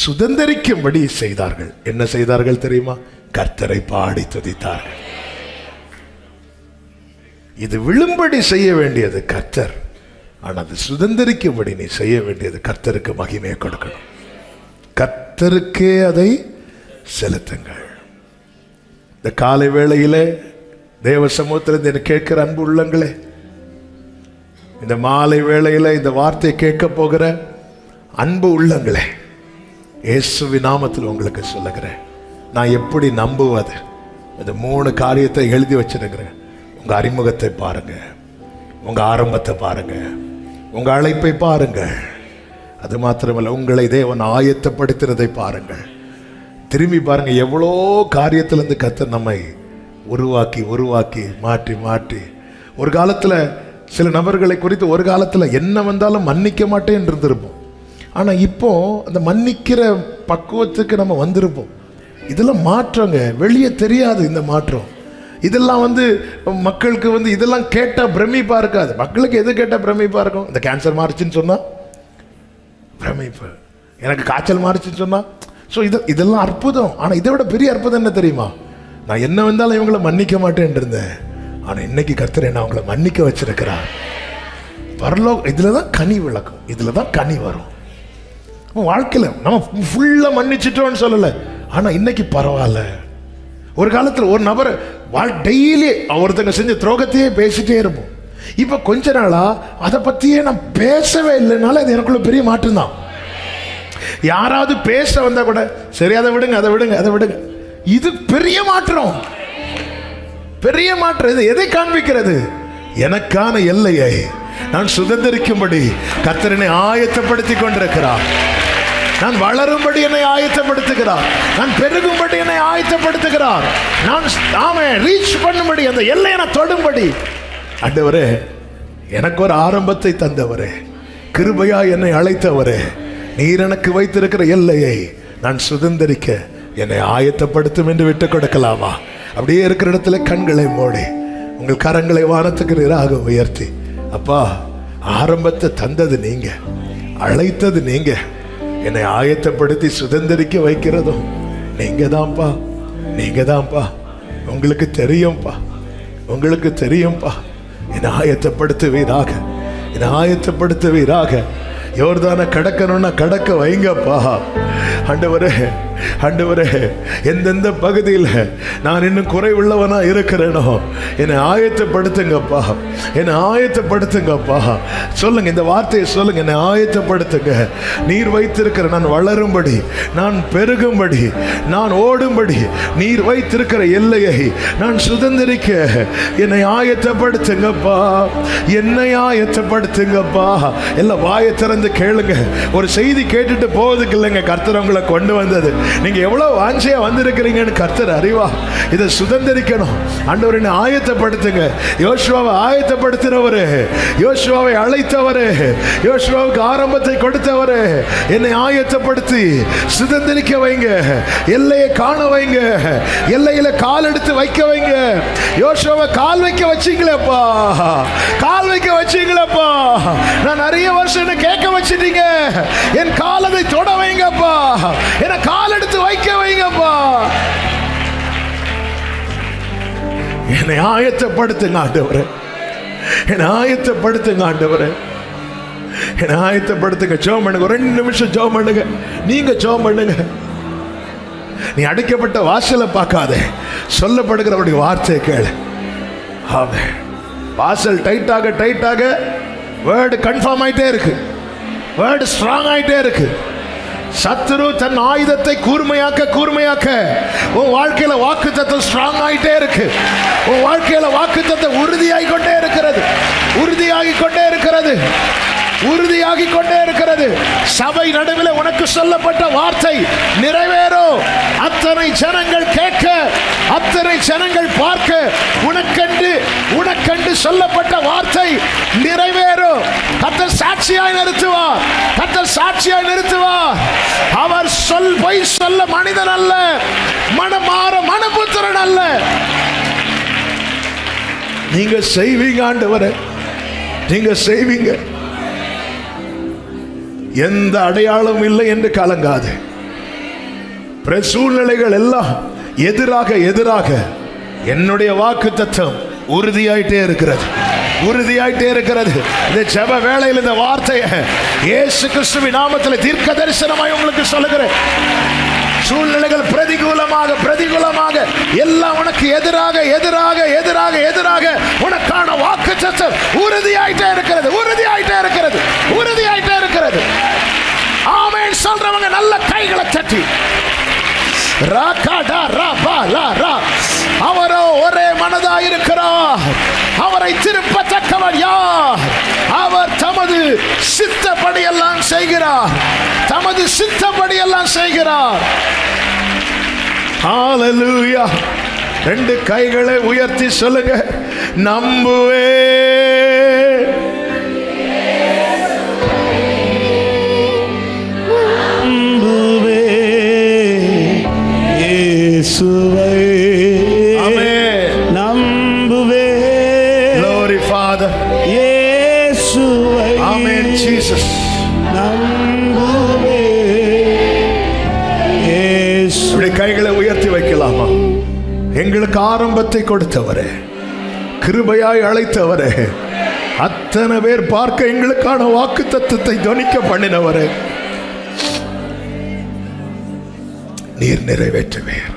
சுதந்தரிக்கும்படி செய்தார்கள். என்ன செய்தார்கள் தெரியுமா? கர்த்தரை பாடி துதித்தார்கள். இது விழும்படி செய்ய வேண்டியது கர்த்தர், ஆனால் அது சுதந்தரிக்கும்படி நீ செய்ய வேண்டியது கர்த்தருக்கு மகிமையை கொடுக்கணும். கர்த்தருக்கே அதை செலுத்துங்கள். இந்த காலை வேளையிலே தேவ சமூகத்திலிருந்து என்னை கேட்கிற அன்பு உள்ளங்களே, இந்த மாலை வேளையில இந்த வார்த்தையை கேட்க போகிற அன்பு உள்ளங்களே, இயேசுவின் நாமத்தில் உங்களுக்கு சொல்லுகிறேன், நான் எப்படி நம்புவது? இந்த 3 காரியத்தை எழுதி வச்சிருக்கிறேன். உங்க அறிமுகத்தை பாருங்க, உங்க ஆரம்பத்தை பாருங்க, உங்க அழைப்பை பாருங்கள். அது மாத்திரமல்ல, உங்களை தேவன் ஆயத்தப்படுத்தினதை பாருங்கள். திரும்பி பாருங்க, எவ்வளோ காரியத்திலிருந்து கர்த்தர் நம்மை உருவாக்கி உருவாக்கி மாற்றி மாற்றி. ஒரு காலத்தில் சில நபர்களை குறித்து ஒரு காலத்தில் என்ன வந்தாலும் மன்னிக்க மாட்டேன் இருந்திருப்போம். ஆனால் இப்போ அந்த மன்னிக்கிற பக்குவத்துக்கு நம்ம வந்திருப்போம். இதெல்லாம் மாற்றங்க, வெளியே தெரியாது இந்த மாற்றம். இதெல்லாம் மக்களுக்கு இதெல்லாம் கேட்டால் பிரமிப்பா இருக்காது. மக்களுக்கு எது கேட்டால் பிரமிப்பா இருக்கும்? இந்த கேன்சர் மாறிச்சுன்னு சொன்னா பிரமிப்பு, எனக்கு காய்ச்சல் மாறிச்சுன்னு சொன்னா. ஸோ இதெல்லாம் அற்புதம். ஆனால் இதை விட பெரிய அற்புதம் என்ன தெரியுமா? நான் என்ன வந்தாலும் இவங்களை மன்னிக்க மாட்டேன் இருந்தேன், ஆனால் இன்னைக்கு கர்த்தர் என்ன அவங்களை மன்னிக்க வச்சிருக்கிறார். பரலோகம் இதில் தான் கனி விளக்கும், இதில் தான் கனி வரும். வாழ்க்கையில் நம்ம ஃபுல்லாக மன்னிச்சிட்டோன்னு சொல்லலை, ஆனால் இன்னைக்கு பரவாயில்ல. ஒரு காலத்தில் ஒரு நபர் டெய்லி ஒருத்தங்க செஞ்ச துரோகத்தையே பேசிட்டே இருப்போம். இப்போ கொஞ்ச நாளா அதை பற்றியே நான் பேசவே இல்லைனால அது எனக்குள்ள பெரிய மாற்றம் தான். யாராவது பேச வந்தா கூட சரி அதை விடுங்க அதை விடுங்க அதை விடுங்க, இது பெரிய மாற்றம், பெரிய மாற்றம். இது எதை காண்பிக்கிறது? எனக்கான எல்லையை நான் சுதந்திரிக்கும்படி கர்த்தர் என்னை ஆயத்தப்படுத்தி கொண்டிருக்கிறார். நான் வளரும்படி என்னை ஆயத்தப்படுத்துகிறார், நான் பெருகும்படி என்னை ஆயத்தப்படுத்துகிறார், நான் ரீச் பண்ணும்படி அந்த எல்லையை நான் தொடும்படி. ஆண்டவரே, எனக்கு ஒரு ஆரம்பத்தை தந்தவரே, கிருபையா என்னை அழைத்தவரே, நீர் எனக்கு வைத்திருக்கிற எல்லையை நான் சுதந்திரிக்க என்னை ஆயத்தப்படுத்தும் என்று விட்டு கொடுக்கலாமா? அப்படியே இருக்கிற இடத்துல கண்களை மூடி உங்கள் கரங்களை வானத்துக்கு நேராக உயர்த்தி, அப்பா, ஆரம்பத்தை தந்தது நீங்க, அழைத்தது நீங்க, என்னை ஆயத்தப்படுத்தி சுதந்திரிக்க வைக்கிறதும் நீங்க தான்ப்பா, நீங்க தான்ப்பா. உங்களுக்கு தெரியும்பா, உங்களுக்கு தெரியும்பா. என்னை ஆயத்தப்படுத்துவீராக, என்னை ஆயத்தப்படுத்துவீராக. யோர்தானை கடக்கணும்னா கடக்க வைங்கப்பா. ஆண்டவரே, ஆண்டவரே, எந்தெந்த பகுதியில் நான் இன்னும் குறைவுள்ளவனா இருக்கிறேனோ என்னை ஆயத்தப்படுத்துங்கப்பா, என்னை ஆயத்தப்படுத்துங்கப்பா. சொல்லுங்க, இந்த வார்த்தையை சொல்லுங்க, என்னை ஆயத்தப்படுத்துங்க. நீர் வைத்திருக்கிற நான் வளரும்படி, நான் பெருகும்படி, நான் ஓடும்படி நீர் வைத்திருக்கிற எல்லையை நான் சுதந்திரிக்க என்னை ஆயத்தப்படுத்துங்கப்பா, என்னை ஆயத்தப்படுத்துங்கப்பா. எல்லாம் வாயை திறந்து கேளுங்க. ஒரு செய்தி கேட்டுட்டு போவதுக்கு இல்லைங்க கர்த்தர் உங்களை கொண்டு வந்தது. நீங்க எவ்வளவு வாஞ்சையா வந்திருக்கிறீங்கன்னு கர்த்தர் அறிவா. இதை சுதந்திரிக்கணும். ஆண்டவர் என்னை ஆயத்தப்படுத்துங்க. யோசுவாவை ஆயத்தப்படுத்தினவரு, யோசுவாவை அழைத்தவரு, யோசுவாவுக்கு ஆரம்பத்தை கொடுத்தவரு, என்னை ஆயத்தப்படுத்தி சுதந்திரிக்க வைங்க, எல்லையை காண வைங்க, எல்லையில கால் எடுத்து வைக்க வைங்க. யோசுவாவை கால் வைக்க வச்சீங்களேப்பா, கால் வைக்க வச்சீங்களேப்பா. நான் நிறைய வருஷம் என்ன கேட்க வச்சிட்டீங்க, என் காலத்தை தொட வைங்கப்பா, என்ன கால் எடுத்து வைக்க வைங்கப்பா. என்னை ஆயத்தப்படுத்துங்க ஆண்டவரே, என்னை ஆயத்தப்படுத்துங்க ஆண்டவரே, என்னை ஆயத்தப்படுத்துங்க. ஜெபம் பண்ணுங்க, 2 நிமிஷம் ஜெபம் பண்ணுங்க. நீங்க ஜெபம் பண்ணுங்க. நீ அடைக்கப்பட்ட வாசலை பார்க்காதே, சொல்லப்படுகிறவருடைய வார்த்தையை கேளு. ஆமென். வாசல் டைட்டாக டைட்டாக வேர்டு கன்ஃபார்ம் ஆயிட்டே இருக்கு, வேர்டு ஸ்ட்ராங் ஆயிட்டே இருக்கு. சத்துரு தன் ஆயுதத்தை கூர்மையாக்க கூர்மையாக்க உன் வாழ்க்கையில வாக்குத்தத்தம் ஸ்ட்ராங் ஆயிட்டே இருக்கு. உன் வாழ்க்கையில வாக்குத்தத்தம் உறுதியாகி கொண்டே இருக்கிறது, உறுதியாகி கொண்டே இருக்கிறது, உறுதியாகி கொண்டே இருக்கிறது. சபை நடுவில் உனக்கு சொல்லப்பட்ட வார்த்தை நிறைவேறும். அத்தனை ஜனங்கள் கேட்க, அத்தனை ஜனங்கள் பார்க்க, உனக்கென்று சொல்லப்பட்ட வார்த்தை நிறைவேறும். கர்த்தர் சாட்சியாய் நிறுத்துவார், கர்த்தர் சாட்சியாய் நிறுத்துவார். அவர் பொய் சொல்ல மனிதன் அல்ல, மனமாற மனபுத்திரன் அல்ல. நீங்க செய்வீங்க ஆண்டவரே, நீங்க செய்வீங்க. எந்த அடையாளம் இல்லை என்று கலங்காது. சூழ்நிலைகள் எல்லாம் எதிராக எதிராக என்னுடைய வாக்குத்தத்தம் உறுதியாயிட்டே இருக்கிறது, உறுதியாயிட்டே இருக்கிறது. இந்த ஜெப வேளையில் இந்த வார்த்தையை இயேசு கிறிஸ்துவின் நாமத்தில் தீர்க்க தரிசனமாய் உங்களுக்கு சொல்லுகிறேன். சூழ்நிலைகள் பிரதிகூலமாக பிரதிகூலமாக எல்லாம் உனக்கு எதிராக எதிராக எதிராக எதிராக உனக்கான வாக்குத்தத்தம் உறுதியாயிட்டே இருக்கிறது, உறுதியாயிட்டே இருக்கிறது, உறுதியாயிட்டே இருக்கிறது. ஆமென் சொல்றவங்க நல்ல கைகளை தட்டி அவரோ ஒரே மனதாய் இருக்கிறார். அவரை திருப்பத்தக்கவர் யார்? அவர் தமது சித்தப்படி எல்லாம் செய்கிறார், தமது சித்தப்படி எல்லாம் செய்கிறார். ஹalleluya. 2 கைகளை உயர்த்தி சொல்லுங்க, நம்புவே இயேசுவை நம்புவே. Glory Father. இயேசுவை. Amen Jesus. நம்புவே. இயேசு. கைகளை உயர்த்தி வைக்கலாமா? எங்களுக்கு ஆரம்பத்தை கொடுத்தவரே, கிருபையாய் அழைத்தவரே, அத்தனை பேர் பார்க்க எங்களுக்கான வாக்கு தத்துவத்தை துணிக்க பண்ணினவரே, நீர் நிறைவேற்றுவீர்.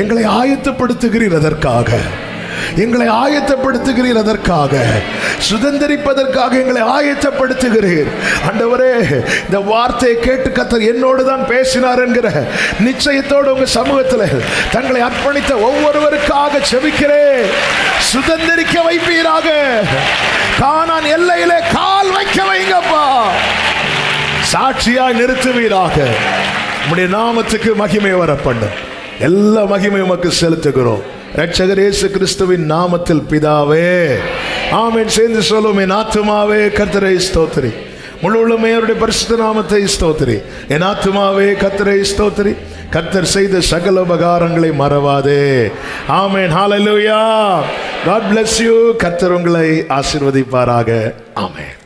எங்களை ஆயத்தப்படுத்துகிறீர் அதற்காக, எங்களை ஆயத்தப்படுத்துகிறீர் அதற்காக, சுதந்திரிப்பதற்காக எங்களை ஆயத்தப்படுத்துகிறீர். ஆண்டவரே, இந்த வார்த்தையை கேட்டு கர்த்தர் என்னோடு தான் பேசினார் என்கிற நிச்சயத்தோடு உங்க சமூகத்தில் தங்களை அர்ப்பணித்த ஒவ்வொருவருக்காக ஜெபிக்கிறேன். சுதந்திரிக்க வைப்பீராக. கானான் எல்லையிலே கால் வைக்க வைங்கப்பா. சாட்சியாய் நிறுத்துவீராக. உம்முடைய நாமத்துக்கு மகிமை வரப்படும். எல்லா மகிமை உமக்கு செலுத்துகிறோம் இரட்சகர் இயேசு கிறிஸ்துவின் நாமத்தில் பிதாவே, ஆமென். சேர்ந்து சொல்லுவோம், என் ஆத்துமாவே கர்த்தரை ஸ்தோத்திரி, முழு உள்ளமே அவருடைய பரிசுத்த நாமத்தை ஸ்தோத்திரி. என் ஆத்துமாவே கர்த்தரை ஸ்தோத்திரி, கர்த்தர் செய்த சகல உபகாரங்களை மறவாதே. ஆமென். ஹalleluya. God bless you. கர்த்தர் உங்களை ஆசீர்வதிப்பாராக. ஆமென்.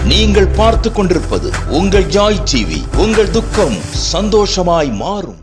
நீங்கள் பார்த்து கொண்டிருப்பது உங்கள் ஜாய் டிவி. உங்கள் துக்கம் சந்தோஷமாய் மாறும்.